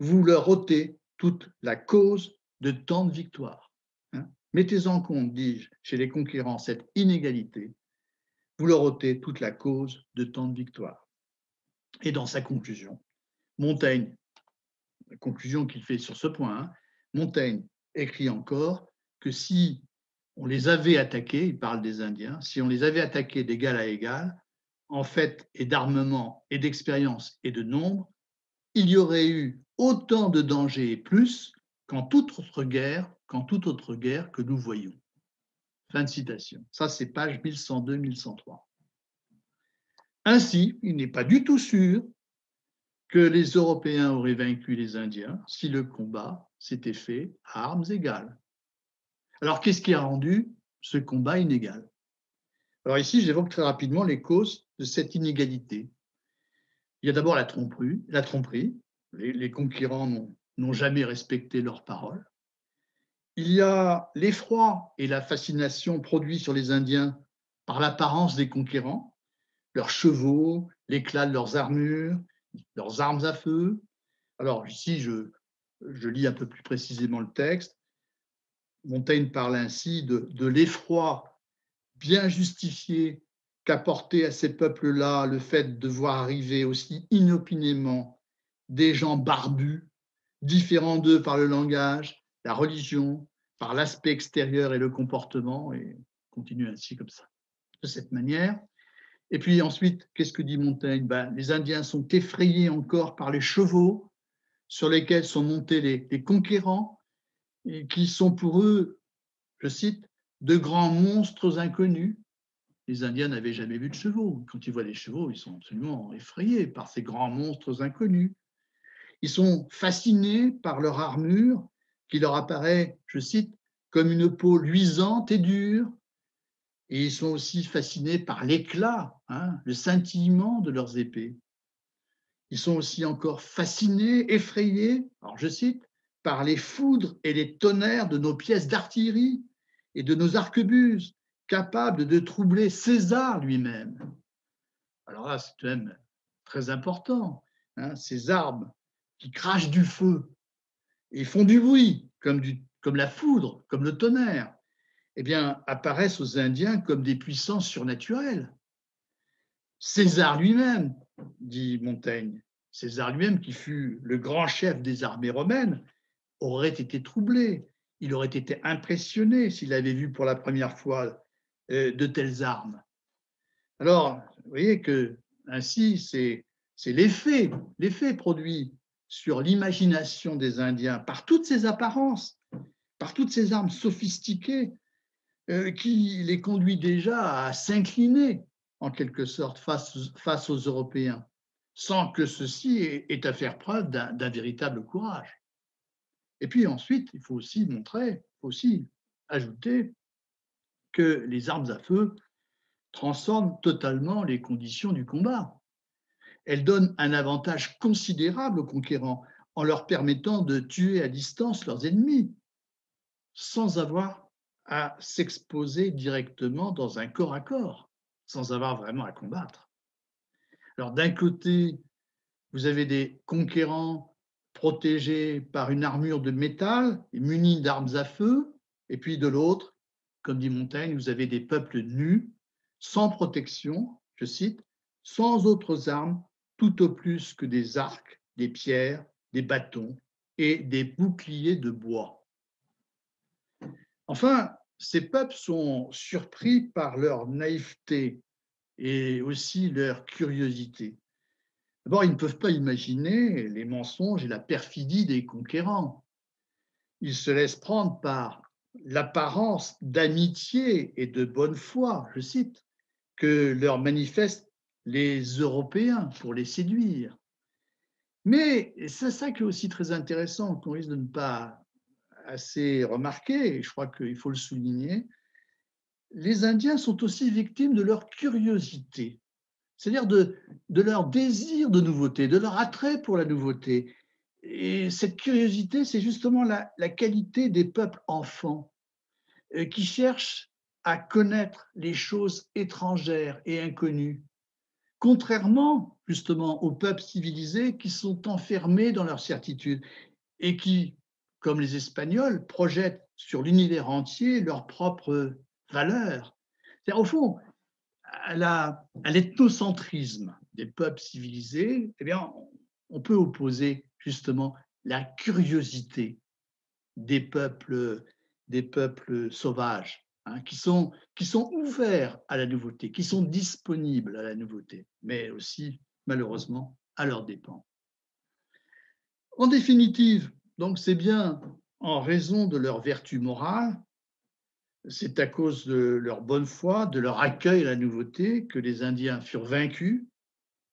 Vous leur ôtez toute la cause de tant de victoires. Hein. Mettez en compte, dis-je, chez les conquérants, cette inégalité. Vous leur ôtez toute la cause de tant de victoires. Et dans sa conclusion, Montaigne, la conclusion qu'il fait sur ce point, hein, Montaigne écrit encore que si on les avait attaqués, il parle des Indiens, si on les avait attaqués d'égal à égal, en fait, et d'armement, et d'expérience, et de nombre, il y aurait eu autant de dangers et plus qu'en toute autre guerre que nous voyons. Fin de citation. Ça, c'est page 1102-1103. Ainsi, il n'est pas du tout sûr que les Européens auraient vaincu les Indiens si le combat s'était fait à armes égales. Alors, qu'est-ce qui a rendu ce combat inégal? Alors ici, j'évoque très rapidement les causes de cette inégalité. Il y a d'abord la tromperie. Les conquérants n'ont jamais respecté leurs paroles. Il y a l'effroi et la fascination produits sur les Indiens par l'apparence des conquérants, leurs chevaux, l'éclat de leurs armures, leurs armes à feu. Alors ici, je lis un peu plus précisément le texte. Montaigne parle ainsi de l'effroi bien justifié qu'apportait à ces peuples-là le fait de voir arriver aussi inopinément des gens barbus, différents d'eux par le langage, la religion, par l'aspect extérieur et le comportement, et continue ainsi comme ça, de cette manière. Et puis ensuite, qu'est-ce que dit Montaigne? Les Indiens sont effrayés encore par les chevaux sur lesquels sont montés les conquérants, et qui sont pour eux, je cite, de grands monstres inconnus. Les Indiens n'avaient jamais vu de chevaux. Quand ils voient des chevaux, ils sont absolument effrayés par ces grands monstres inconnus. Ils sont fascinés par leur armure qui leur apparaît, je cite, comme une peau luisante et dure. Et ils sont aussi fascinés par l'éclat, le scintillement de leurs épées. Ils sont aussi encore fascinés, effrayés, alors je cite, par les foudres et les tonnerres de nos pièces d'artillerie et de nos arquebuses, capables de troubler César lui-même. Alors là, c'est quand même très important. Ces armes qui crachent du feu et font du bruit, comme la foudre, comme le tonnerre, eh bien, apparaissent aux Indiens comme des puissances surnaturelles. César lui-même, dit Montaigne, César lui-même, qui fut le grand chef des armées romaines, aurait été troublé, il aurait été impressionné s'il avait vu pour la première fois de telles armes. Alors, vous voyez que ainsi, c'est l'effet produit sur l'imagination des Indiens par toutes ces apparences, par toutes ces armes sophistiquées qui les conduit déjà à s'incliner en quelque sorte face aux Européens, sans que ceux-ci aient à faire preuve d'un véritable courage. Et puis ensuite, il faut aussi ajouter que les armes à feu transforment totalement les conditions du combat. Elles donnent un avantage considérable aux conquérants en leur permettant de tuer à distance leurs ennemis sans avoir à s'exposer directement dans un corps à corps, sans avoir vraiment à combattre. Alors d'un côté, vous avez des conquérants protégés par une armure de métal et munis d'armes à feu, et puis de l'autre, comme dit Montaigne, vous avez des peuples nus, sans protection, je cite, sans autres armes, tout au plus que des arcs, des pierres, des bâtons et des boucliers de bois. Enfin, ces peuples sont surpris par leur naïveté et aussi leur curiosité. D'abord, ils ne peuvent pas imaginer les mensonges et la perfidie des conquérants. Ils se laissent prendre par l'apparence d'amitié et de bonne foi, je cite, que leur manifestent les Européens pour les séduire. Mais c'est ça qui est aussi très intéressant, qu'on risque de ne pas assez remarquer, et je crois qu'il faut le souligner, les Indiens sont aussi victimes de leur curiosité, c'est-à-dire de leur désir de nouveauté, de leur attrait pour la nouveauté. Et cette curiosité, c'est justement la qualité des peuples enfants qui cherchent à connaître les choses étrangères et inconnues, contrairement justement aux peuples civilisés qui sont enfermés dans leurs certitudes et qui, comme les Espagnols, projettent sur l'univers entier leurs propres valeurs. C'est-à-dire, au fond, à l'ethnocentrisme des peuples civilisés, eh bien, on peut opposer justement la curiosité des peuples sauvages, hein, qui sont ouverts à la nouveauté, qui sont disponibles à la nouveauté, mais aussi, malheureusement, à leurs dépens. En définitive, donc c'est bien en raison de leur vertu morale, c'est à cause de leur bonne foi, de leur accueil à la nouveauté que les Indiens furent vaincus,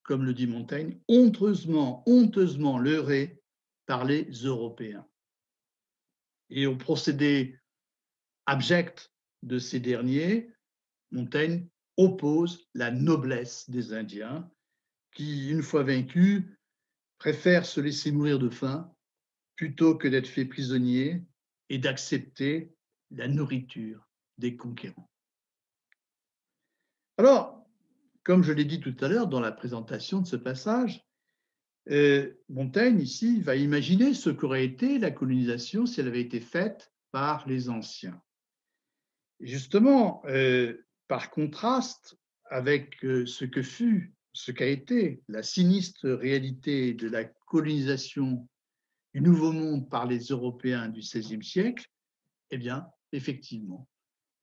comme le dit Montaigne, honteusement, honteusement leurrés par les Européens. Et au procédé abject de ces derniers, Montaigne oppose la noblesse des Indiens qui, une fois vaincus, préfèrent se laisser mourir de faim plutôt que d'être faits prisonniers et d'accepter la nourriture des conquérants. Alors, comme je l'ai dit tout à l'heure dans la présentation de ce passage, Montaigne, ici, va imaginer ce qu'aurait été la colonisation si elle avait été faite par les anciens. Et justement, par contraste avec ce qu'a été la sinistre réalité de la colonisation du Nouveau Monde par les Européens du XVIe siècle, eh bien, effectivement,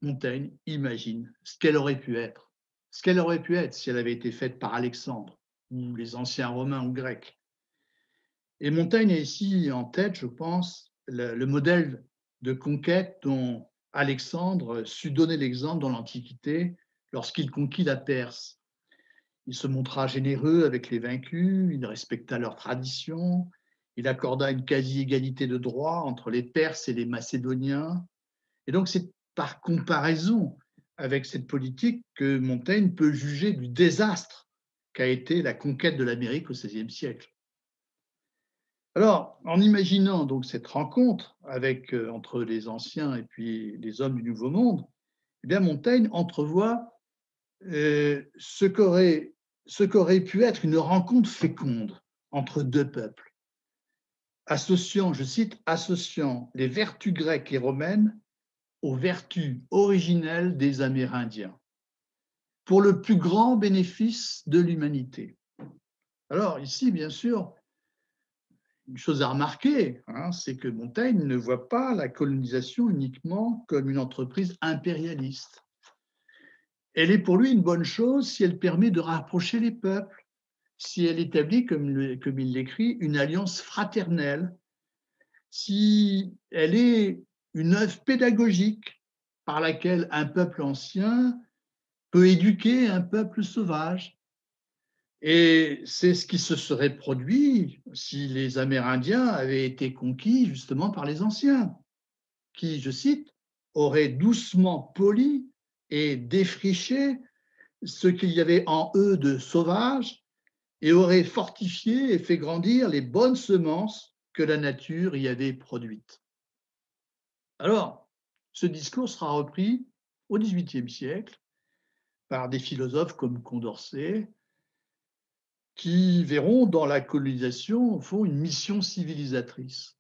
Montaigne imagine ce qu'elle aurait pu être, si elle avait été faite par Alexandre ou les anciens Romains ou Grecs. Et Montaigne a ici en tête, je pense, le modèle de conquête dont Alexandre sut donner l'exemple dans l'Antiquité lorsqu'il conquit la Perse. Il se montra généreux avec les vaincus, il respecta leurs traditions, il accorda une quasi-égalité de droits entre les Perses et les Macédoniens. Et donc c'est par comparaison avec cette politique que Montaigne peut juger du désastre qu'a été la conquête de l'Amérique au XVIe siècle. Alors, en imaginant donc cette rencontre entre les anciens et puis les hommes du Nouveau Monde, eh bien Montaigne entrevoit ce qu'aurait pu être une rencontre féconde entre deux peuples, associant, je cite, associant les vertus grecques et romaines aux vertus originelles des Amérindiens, pour le plus grand bénéfice de l'humanité. Alors ici, bien sûr, une chose à remarquer, hein, c'est que Montaigne ne voit pas la colonisation uniquement comme une entreprise impérialiste. Elle est pour lui une bonne chose si elle permet de rapprocher les peuples, si elle établit, comme il l'écrit, une alliance fraternelle, si elle est une œuvre pédagogique par laquelle un peuple ancien peut éduquer un peuple sauvage. Et c'est ce qui se serait produit si les Amérindiens avaient été conquis justement par les anciens, qui, je cite, auraient doucement poli et défriché ce qu'il y avait en eux de sauvage et auraient fortifié et fait grandir les bonnes semences que la nature y avait produites. Alors, ce discours sera repris au XVIIIe siècle par des philosophes comme Condorcet, qui verront dans la colonisation, au fond, une mission civilisatrice.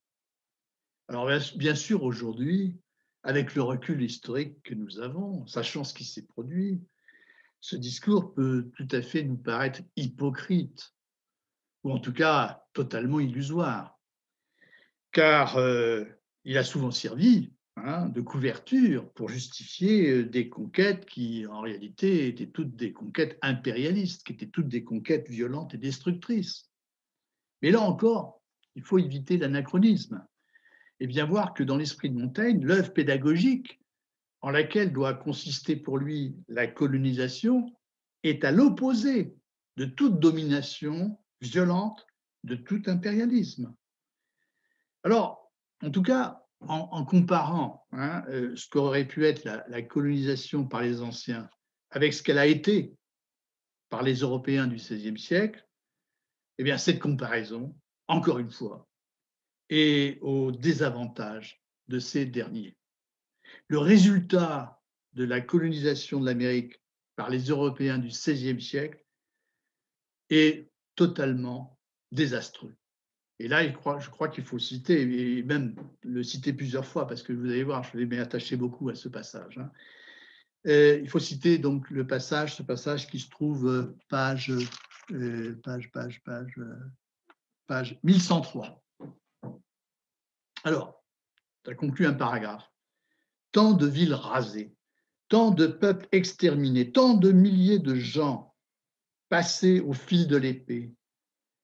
Alors, bien sûr, aujourd'hui, avec le recul historique que nous avons, sachant ce qui s'est produit, ce discours peut tout à fait nous paraître hypocrite, ou en tout cas totalement illusoire, car il a souvent servi de couverture pour justifier des conquêtes qui, en réalité, étaient toutes des conquêtes impérialistes, qui étaient toutes des conquêtes violentes et destructrices. Mais là encore, il faut éviter l'anachronisme et bien voir que dans l'esprit de Montaigne, l'œuvre pédagogique en laquelle doit consister pour lui la colonisation est à l'opposé de toute domination violente, de tout impérialisme. Alors, en tout cas, en comparant ce qu'aurait pu être la colonisation par les anciens avec ce qu'elle a été par les Européens du XVIe siècle, eh bien, cette comparaison, encore une fois, est au désavantage de ces derniers. Le résultat de la colonisation de l'Amérique par les Européens du XVIe siècle est totalement désastreux. Et là, je crois qu'il faut citer, et même le citer plusieurs fois, parce que vous allez voir, je vais m'attacher beaucoup à ce passage. Il faut citer donc ce passage qui se trouve page 1103. Alors, ça conclut un paragraphe. Tant de villes rasées, tant de peuples exterminés, tant de milliers de gens passés au fil de l'épée,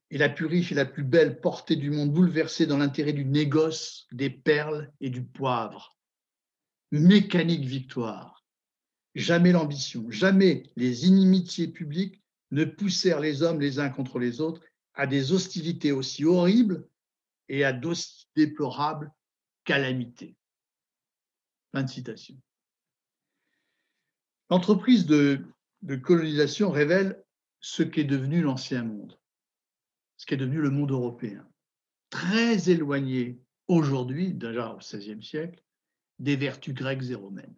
et la plus riche et la plus belle portée du monde bouleversée dans l'intérêt du négoce, des perles et du poivre. Mécanique victoire. Jamais l'ambition, jamais les inimitiés publiques ne poussèrent les hommes les uns contre les autres à des hostilités aussi horribles et à d'aussi déplorables calamités. Fin de citation. L'entreprise de colonisation révèle ce qu'est devenu l'ancien monde, ce qu'est devenu le monde européen, très éloigné aujourd'hui, déjà au XVIe siècle, des vertus grecques et romaines.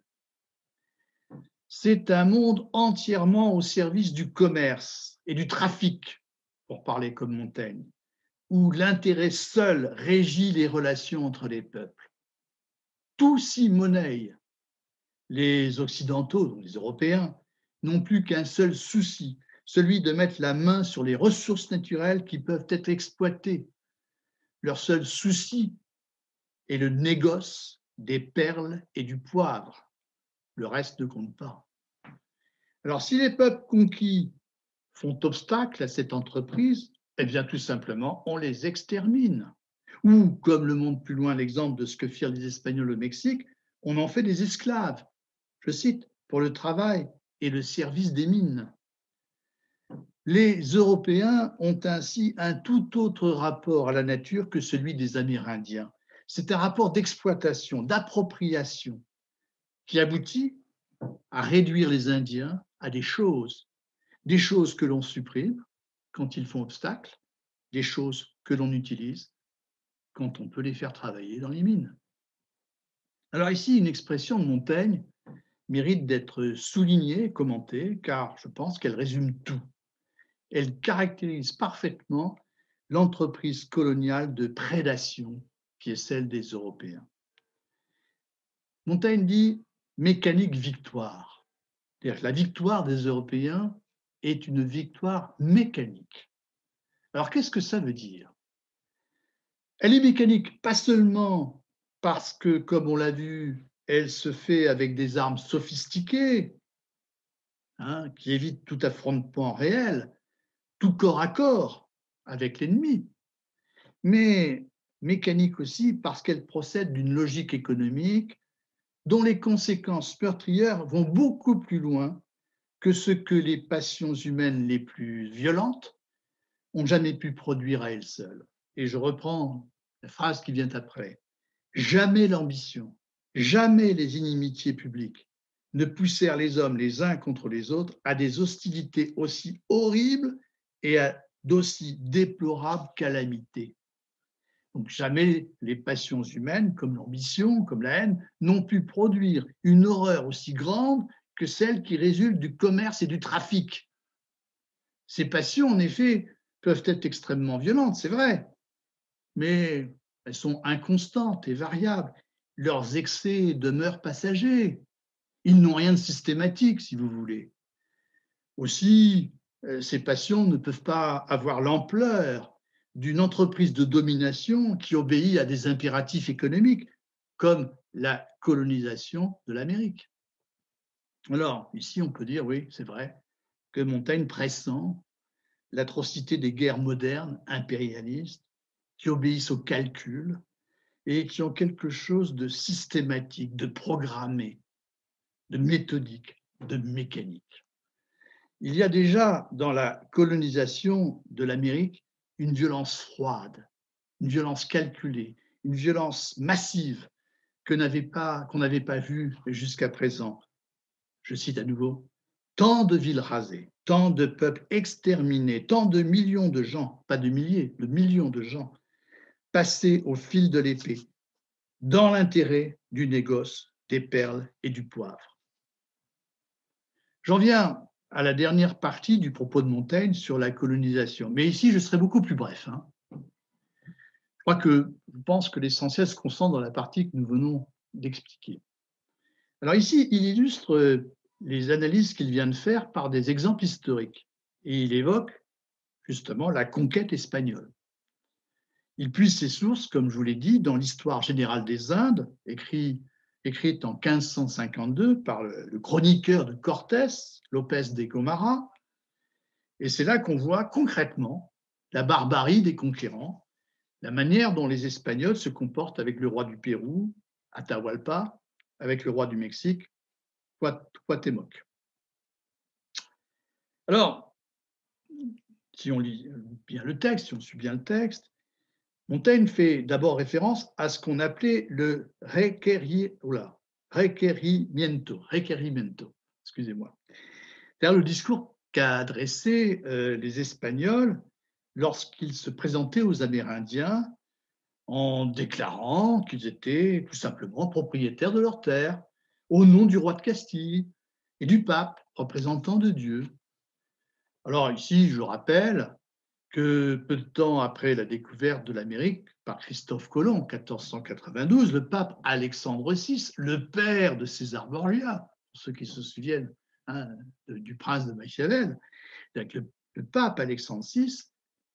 C'est un monde entièrement au service du commerce et du trafic, pour parler comme Montaigne, où l'intérêt seul régit les relations entre les peuples. Tout s'y monnaie. Les Occidentaux, donc les Européens, n'ont plus qu'un seul souci, celui de mettre la main sur les ressources naturelles qui peuvent être exploitées. Leur seul souci est le négoce des perles et du poivre. Le reste ne compte pas. Alors, si les peuples conquis font obstacle à cette entreprise, eh bien, tout simplement, on les extermine. Ou, comme le montre plus loin l'exemple de ce que firent les Espagnols au Mexique, on en fait des esclaves, je cite, pour le travail et le service des mines. Les Européens ont ainsi un tout autre rapport à la nature que celui des Amérindiens. C'est un rapport d'exploitation, d'appropriation, qui aboutit à réduire les Indiens à des choses que l'on supprime quand ils font obstacle, des choses que l'on utilise quand on peut les faire travailler dans les mines. Alors ici, une expression de Montaigne mérite d'être soulignée, commentée, car je pense qu'elle résume tout. Elle caractérise parfaitement l'entreprise coloniale de prédation qui est celle des Européens. Montaigne dit « mécanique victoire ». C'est-à-dire que la victoire des Européens est une victoire mécanique. Alors qu'est-ce que ça veut dire? Elle est mécanique pas seulement parce que, comme on l'a vu, elle se fait avec des armes sophistiquées, qui évitent tout affrontement réel, tout corps à corps avec l'ennemi, mais mécanique aussi parce qu'elle procède d'une logique économique dont les conséquences meurtrières vont beaucoup plus loin que ce que les passions humaines les plus violentes ont jamais pu produire à elles seules. Et je reprends la phrase qui vient après. Jamais l'ambition, jamais les inimitiés publiques ne poussèrent les hommes les uns contre les autres à des hostilités aussi horribles et à d'aussi déplorables calamités. Donc jamais les passions humaines, comme l'ambition, comme la haine, n'ont pu produire une horreur aussi grande que celle qui résulte du commerce et du trafic. Ces passions, en effet, peuvent être extrêmement violentes, c'est vrai, mais elles sont inconstantes et variables. Leurs excès demeurent passagers. Ils n'ont rien de systématique, si vous voulez. Aussi, ces passions ne peuvent pas avoir l'ampleur d'une entreprise de domination qui obéit à des impératifs économiques, comme la colonisation de l'Amérique. Alors, ici, on peut dire, oui, c'est vrai, que Montaigne pressent l'atrocité des guerres modernes impérialistes qui obéissent au calcul et qui ont quelque chose de systématique, de programmé, de méthodique, de mécanique. Il y a déjà dans la colonisation de l'Amérique une violence froide, une violence calculée, une violence massive qu'on n'avait pas vue jusqu'à présent. Je cite à nouveau, tant de villes rasées, tant de peuples exterminés, tant de millions de gens, pas de milliers, de millions de gens, passés au fil de l'épée, dans l'intérêt du négoce des perles et du poivre. J'en viens à la dernière partie du propos de Montaigne sur la colonisation. Mais ici, je serai beaucoup plus bref. Je pense que l'essentiel se concentre dans la partie que nous venons d'expliquer. Alors ici, il illustre les analyses qu'il vient de faire par des exemples historiques. Et il évoque justement la conquête espagnole. Il puise ses sources, comme je vous l'ai dit, dans l'Histoire générale des Indes, écrit écrite en 1552 par le chroniqueur de Cortés, López de Gomara. Et c'est là qu'on voit concrètement la barbarie des conquérants, la manière dont les Espagnols se comportent avec le roi du Pérou, Atahualpa, avec le roi du Mexique, Cuauhtémoc. Alors, si on lit bien le texte, si on suit bien le texte, Montaigne fait d'abord référence à ce qu'on appelait le requerimiento, excusez-moi. C'est-à-dire le discours qu'a adressé les Espagnols lorsqu'ils se présentaient aux Amérindiens en déclarant qu'ils étaient tout simplement propriétaires de leurs terres, au nom du roi de Castille et du pape, représentant de Dieu. Alors ici, je rappelle que peu de temps après la découverte de l'Amérique par Christophe Colomb en 1492, le pape Alexandre VI, le père de César Borgia, pour ceux qui se souviennent hein, du prince de Machiavel, le pape Alexandre VI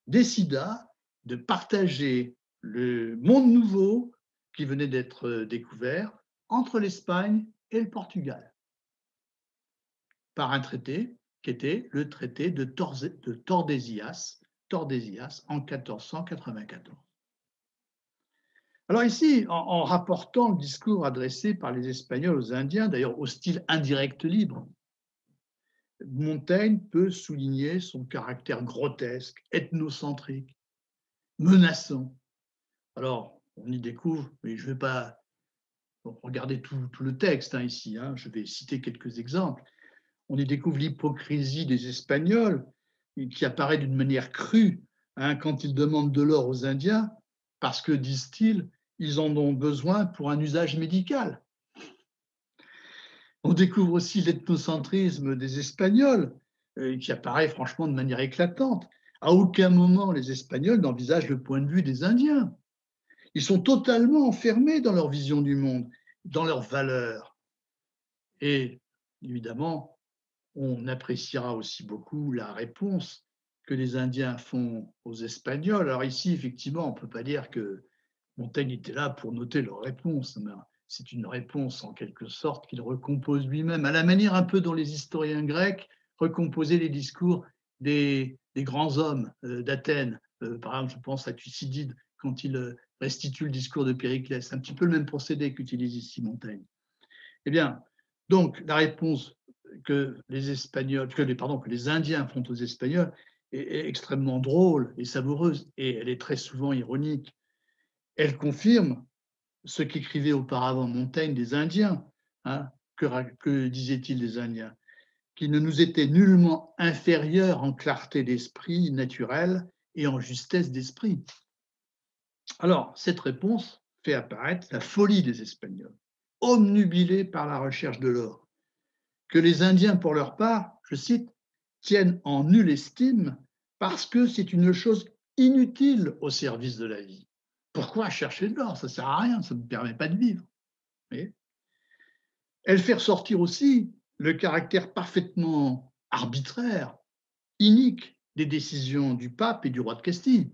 décida de partager le monde nouveau qui venait d'être découvert entre l'Espagne et le Portugal par un traité qui était le traité de Tordesillas en 1494. Alors ici, en rapportant le discours adressé par les Espagnols aux Indiens, d'ailleurs au style indirect libre, Montaigne peut souligner son caractère grotesque, ethnocentrique, menaçant. Alors, on y découvre, mais je ne vais pas regarder tout le texte ici, je vais citer quelques exemples. On y découvre l'hypocrisie des Espagnols, qui apparaît d'une manière crue quand ils demandent de l'or aux Indiens, parce que, disent-ils, ils en ont besoin pour un usage médical. On découvre aussi l'ethnocentrisme des Espagnols, qui apparaît franchement de manière éclatante. À aucun moment, les Espagnols n'envisagent le point de vue des Indiens. Ils sont totalement enfermés dans leur vision du monde, dans leurs valeurs. Et évidemment, on appréciera aussi beaucoup la réponse que les Indiens font aux Espagnols. Alors ici, effectivement, on ne peut pas dire que Montaigne était là pour noter leur réponse. C'est une réponse en quelque sorte qu'il recompose lui-même, à la manière un peu dont les historiens grecs recomposaient les discours des grands hommes d'Athènes. Par exemple, je pense à Thucydide quand il restitue le discours de Périclès. C'est un petit peu le même procédé qu'utilise ici Montaigne. Eh bien, donc la réponse que les Indiens font aux Espagnols est extrêmement drôle et savoureuse, et elle est très souvent ironique. Elle confirme ce qu'écrivait auparavant Montaigne des Indiens. Que disait-il des Indiens? Qu'ils ne nous étaient nullement inférieurs en clarté d'esprit naturelle et en justesse d'esprit. Alors, cette réponse fait apparaître la folie des Espagnols, omnubilés par la recherche de l'or, que les Indiens, pour leur part, je cite, tiennent en nulle estime parce que c'est une chose inutile au service de la vie. Pourquoi chercher de l'or? Ça ne sert à rien, ça ne me permet pas de vivre. Mais elle fait ressortir aussi le caractère parfaitement arbitraire, inique des décisions du pape et du roi de Castille.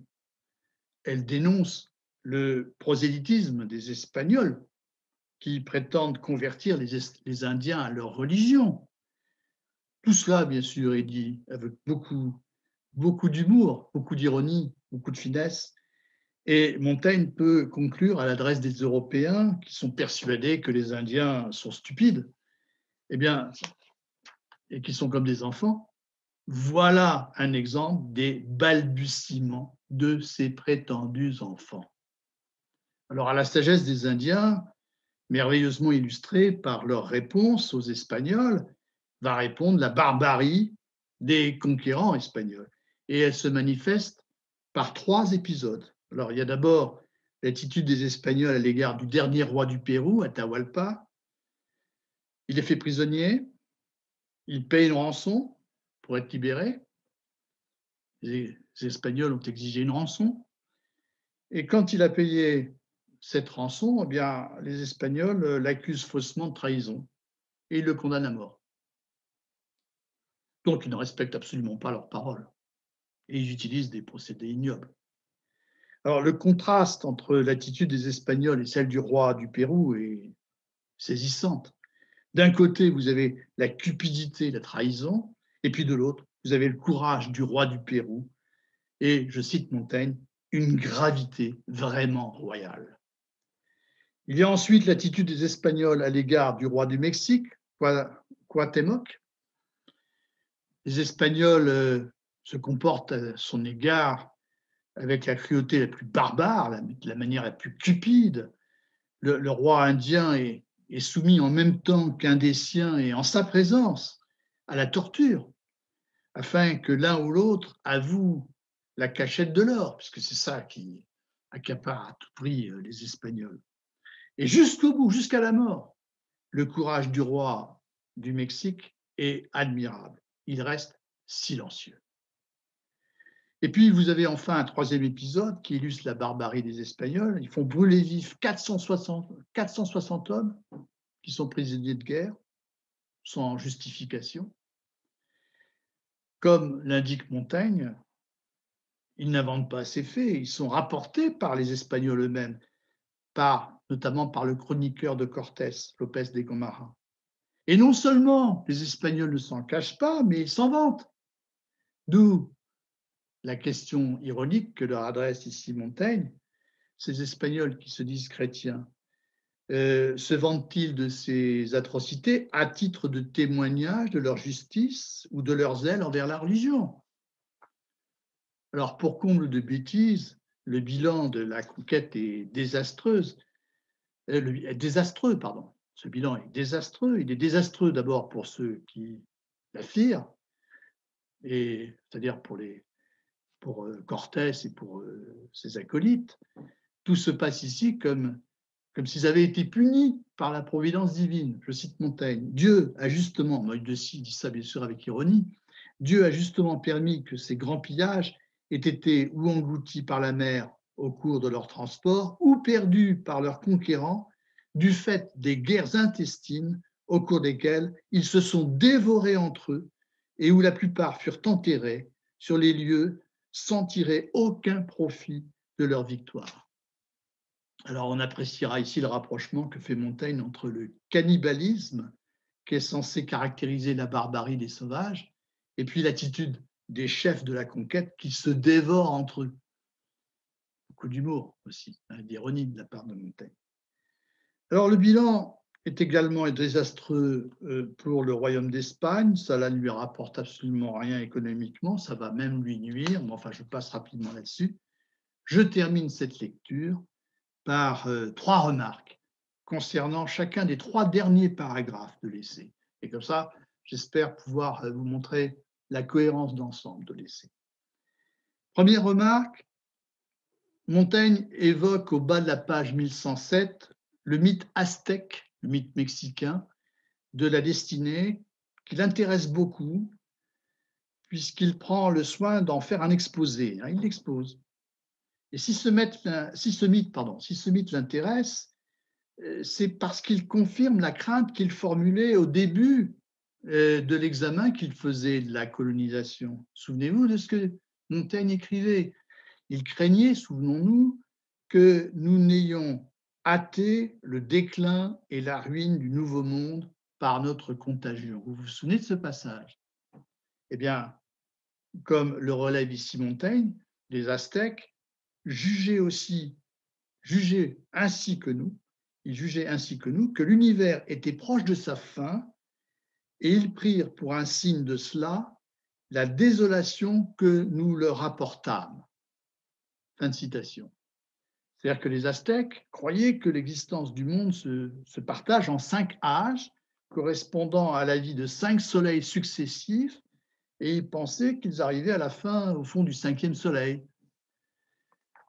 Elle dénonce le prosélytisme des Espagnols qui prétendent convertir les Indiens à leur religion. Tout cela, bien sûr, est dit avec beaucoup d'humour, beaucoup d'ironie, beaucoup de finesse. Et Montaigne peut conclure à l'adresse des Européens qui sont persuadés que les Indiens sont stupides, eh bien, et qui sont comme des enfants. Voilà un exemple des balbutiements de ces prétendus enfants. Alors, à la sagesse des Indiens, merveilleusement illustrée par leur réponse aux Espagnols, va répondre la barbarie des conquérants espagnols. Et elle se manifeste par 3 épisodes. Alors, il y a d'abord l'attitude des Espagnols à l'égard du dernier roi du Pérou, Atahualpa. Il est fait prisonnier, il paye une rançon pour être libéré. Les Espagnols ont exigé une rançon. Et quand il a payé cette rançon, eh bien, les Espagnols l'accusent faussement de trahison et ils le condamnent à mort. Donc, ils ne respectent absolument pas leurs paroles et ils utilisent des procédés ignobles. Alors, le contraste entre l'attitude des Espagnols et celle du roi du Pérou est saisissante. D'un côté, vous avez la cupidité, la trahison, et puis de l'autre, vous avez le courage du roi du Pérou, et, je cite Montaigne, une gravité vraiment royale. Il y a ensuite l'attitude des Espagnols à l'égard du roi du Mexique, Cuauhtémoc. Les Espagnols se comportent à son égard avec la cruauté la plus barbare, la manière la plus cupide. Le roi indien est soumis en même temps qu'un des siens et en sa présence à la torture, afin que l'un ou l'autre avoue la cachette de l'or, puisque c'est ça qui accapare à tout prix les Espagnols. Et jusqu'au bout, jusqu'à la mort, le courage du roi du Mexique est admirable. Il reste silencieux. Et puis, vous avez enfin un troisième épisode qui illustre la barbarie des Espagnols. Ils font brûler vifs 460 hommes qui sont prisonniers de guerre, sans justification. Comme l'indique Montaigne, ils n'inventent pas ces faits, ils sont rapportés par les Espagnols eux-mêmes, notamment par le chroniqueur de Cortés, Lopez de Gomara. Et non seulement les Espagnols ne s'en cachent pas, mais ils s'en vantent. D'où la question ironique que leur adresse ici Montaigne. Ces Espagnols qui se disent chrétiens, se vantent-ils de ces atrocités à titre de témoignage de leur justice ou de leur zèle envers la religion? Alors, pour comble de bêtises, le bilan de la conquête est désastreux. Ce bilan est désastreux. Il est désastreux d'abord pour ceux qui l'affirment, c'est-à-dire pour Cortés et pour ses acolytes. Tout se passe ici comme s'ils avaient été punis par la providence divine. Je cite Montaigne. Dieu a justement, Moïse dit ça bien sûr avec ironie, Dieu a justement permis que ces grands pillages aient été ou engloutis par la mer au cours de leur transport ou perdus par leurs conquérants du fait des guerres intestines au cours desquelles ils se sont dévorés entre eux et où la plupart furent enterrés sur les lieux sans tirer aucun profit de leur victoire. Alors on appréciera ici le rapprochement que fait Montaigne entre le cannibalisme, qui est censé caractériser la barbarie des sauvages, et puis l'attitude des chefs de la conquête qui se dévorent entre eux. Beaucoup d'humour aussi, d'ironie de la part de Montaigne. Alors le bilan est également désastreux pour le royaume d'Espagne. Ça ne lui rapporte absolument rien économiquement, ça va même lui nuire, mais enfin je passe rapidement là-dessus. Je termine cette lecture par 3 remarques concernant chacun des 3 derniers paragraphes de l'essai. Et comme ça, j'espère pouvoir vous montrer la cohérence d'ensemble de l'essai. Première remarque, Montaigne évoque au bas de la page 1107 le mythe aztèque, le mythe mexicain, de la destinée, qui l'intéresse beaucoup, puisqu'il prend le soin d'en faire un exposé. Il l'expose. Et si ce mythe l'intéresse, c'est parce qu'il confirme la crainte qu'il formulait au début de l'examen qu'il faisait de la colonisation. Souvenez-vous de ce que Montaigne écrivait. Il craignait, souvenons-nous, que nous n'ayons hâté le déclin et la ruine du Nouveau Monde par notre contagion. Vous vous souvenez de ce passage? Eh bien, comme le relève ici Montaigne, les Aztèques jugeaient ainsi que nous que l'univers était proche de sa fin et ils prirent pour un signe de cela la désolation que nous leur apportâmes. Fin de citation. C'est-à-dire que les Aztèques croyaient que l'existence du monde se partage en 5 âges correspondant à la vie de 5 soleils successifs et ils pensaient qu'ils arrivaient à la fin, au fond, du 5e soleil.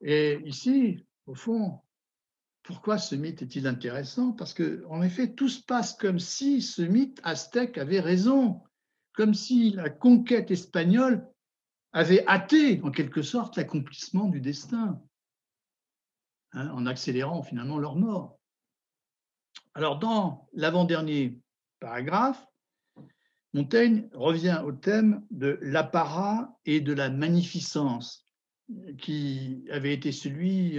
Et ici, au fond, pourquoi ce mythe est-il intéressant? Parce qu'en effet, tout se passe comme si ce mythe aztèque avait raison, comme si la conquête espagnole avait hâté, en quelque sorte, l'accomplissement du destin, en accélérant finalement leur mort. Alors, dans l'avant-dernier paragraphe, Montaigne revient au thème de l'apparat et de la magnificence qui avait été celui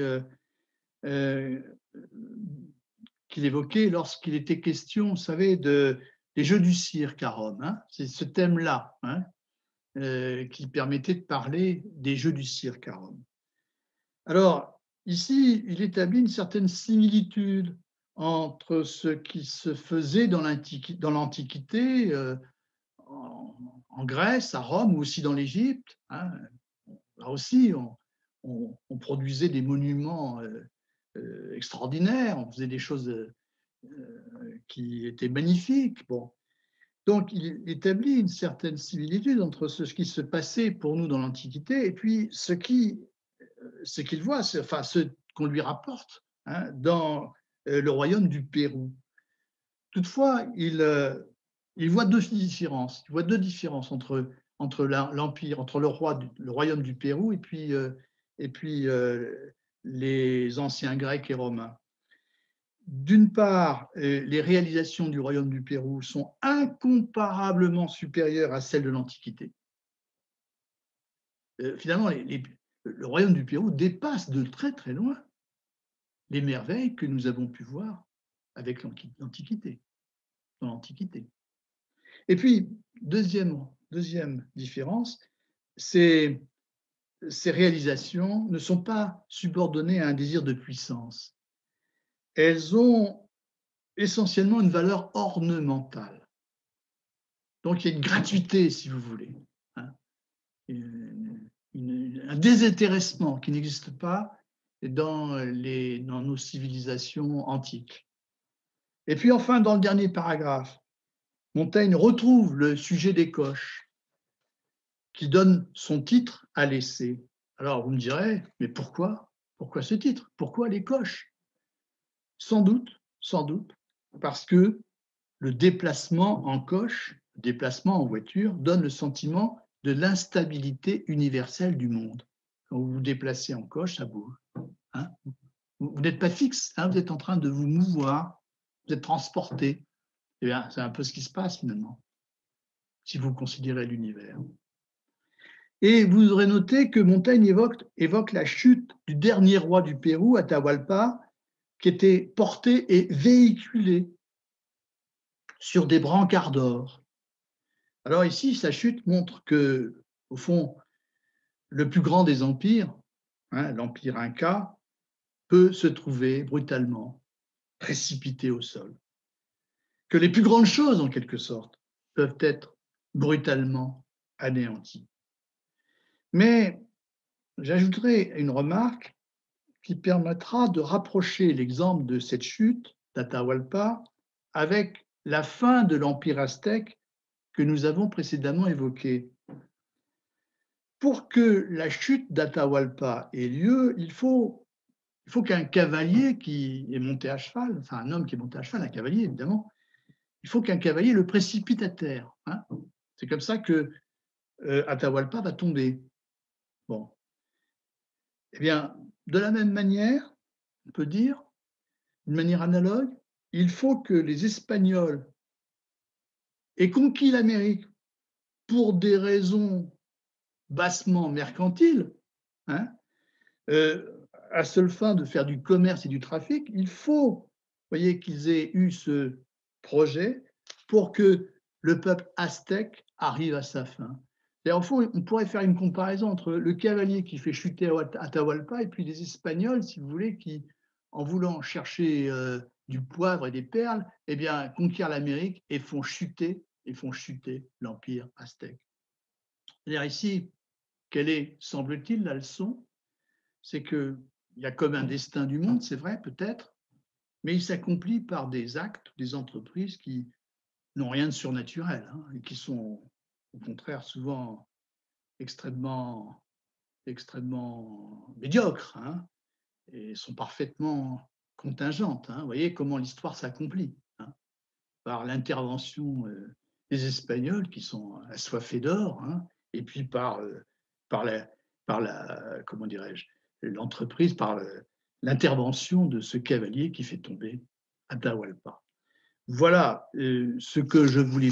qu'il évoquait lorsqu'il était question, vous savez, des jeux du cirque à Rome. Hein. C'est ce thème-là hein, qui permettait de parler des jeux du cirque à Rome. Alors, ici, il établit une certaine similitude entre ce qui se faisait dans l'Antiquité, en Grèce, à Rome ou aussi dans l'Égypte. Hein. Là aussi, on produisait des monuments extraordinaires, on faisait des choses qui étaient magnifiques. Bon. Donc, il établit une certaine similitude entre ce qui se passait pour nous dans l'Antiquité et puis ce qu'il voit, enfin ce qu'on lui rapporte hein, dans le royaume du Pérou. Toutefois, il voit deux différences. Il voit deux différences entre l'empire, entre le royaume du Pérou et puis les anciens Grecs et Romains. D'une part, les réalisations du royaume du Pérou sont incomparablement supérieures à celles de l'Antiquité. Finalement, le royaume du Pérou dépasse de très très loin les merveilles que nous avons pu voir avec l'Antiquité, dans l'Antiquité. Et puis, deuxième différence, ces réalisations ne sont pas subordonnées à un désir de puissance. Elles ont essentiellement une valeur ornementale. Donc, il y a une gratuité, si vous voulez, hein, un désintéressement qui n'existe pas dans nos civilisations antiques. Et puis enfin, dans le dernier paragraphe, Montaigne retrouve le sujet des coches qui donne son titre à l'essai. Alors vous me direz, mais pourquoi? Pourquoi ce titre? Pourquoi les coches? Sans doute, parce que le déplacement en coche, le déplacement en voiture, donne le sentiment de l'instabilité universelle du monde. Quand vous vous déplacez en coche, ça bouge. Hein, vous n'êtes pas fixe, hein, vous êtes en train de vous mouvoir, vous êtes transporté. Eh bien, c'est un peu ce qui se passe finalement, si vous considérez l'univers. Et vous aurez noté que Montaigne évoque la chute du dernier roi du Pérou, Atahualpa, qui était porté et véhiculé sur des brancards d'or. Alors ici, sa chute montre que, au fond, le plus grand des empires, hein, l'empire Inca, peut se trouver brutalement précipité au sol. Que les plus grandes choses, en quelque sorte, peuvent être brutalement anéanties. Mais j'ajouterai une remarque qui permettra de rapprocher l'exemple de cette chute d'Atahualpa avec la fin de l'Empire aztèque que nous avons précédemment évoqué. Pour que la chute d'Atahualpa ait lieu, il faut qu'un cavalier qui est monté à cheval, enfin un homme qui est monté à cheval, un cavalier évidemment, il faut qu'un cavalier le précipite à terre. Hein. C'est comme ça que Atahualpa va tomber. Bon. Eh bien, de la même manière, on peut dire, d'une manière analogue, il faut que les Espagnols aient conquis l'Amérique pour des raisons bassement mercantiles, hein, à seule fin de faire du commerce et du trafic. Il faut, voyez, qu'ils aient eu ce projet pour que le peuple aztèque arrive à sa fin. Et au fond, on pourrait faire une comparaison entre le cavalier qui fait chuter Atahualpa et puis les Espagnols, si vous voulez, qui, en voulant chercher du poivre et des perles, eh bien, conquièrent l'Amérique et font chuter l'empire aztèque. C'est-à-dire ici, quelle est, semble-t-il, la leçon? C'est qu'il y a comme un destin du monde, c'est vrai, peut-être, mais il s'accomplit par des actes, des entreprises qui n'ont rien de surnaturel hein, et qui sont au contraire souvent extrêmement médiocres hein, et sont parfaitement contingentes. Hein. Vous voyez comment l'histoire s'accomplit hein, par l'intervention des Espagnols qui sont assoiffés d'or hein, et puis par comment dirais-je, l'entreprise, par l'intervention de ce cavalier qui fait tomber Atahualpa. Voilà ce que je voulais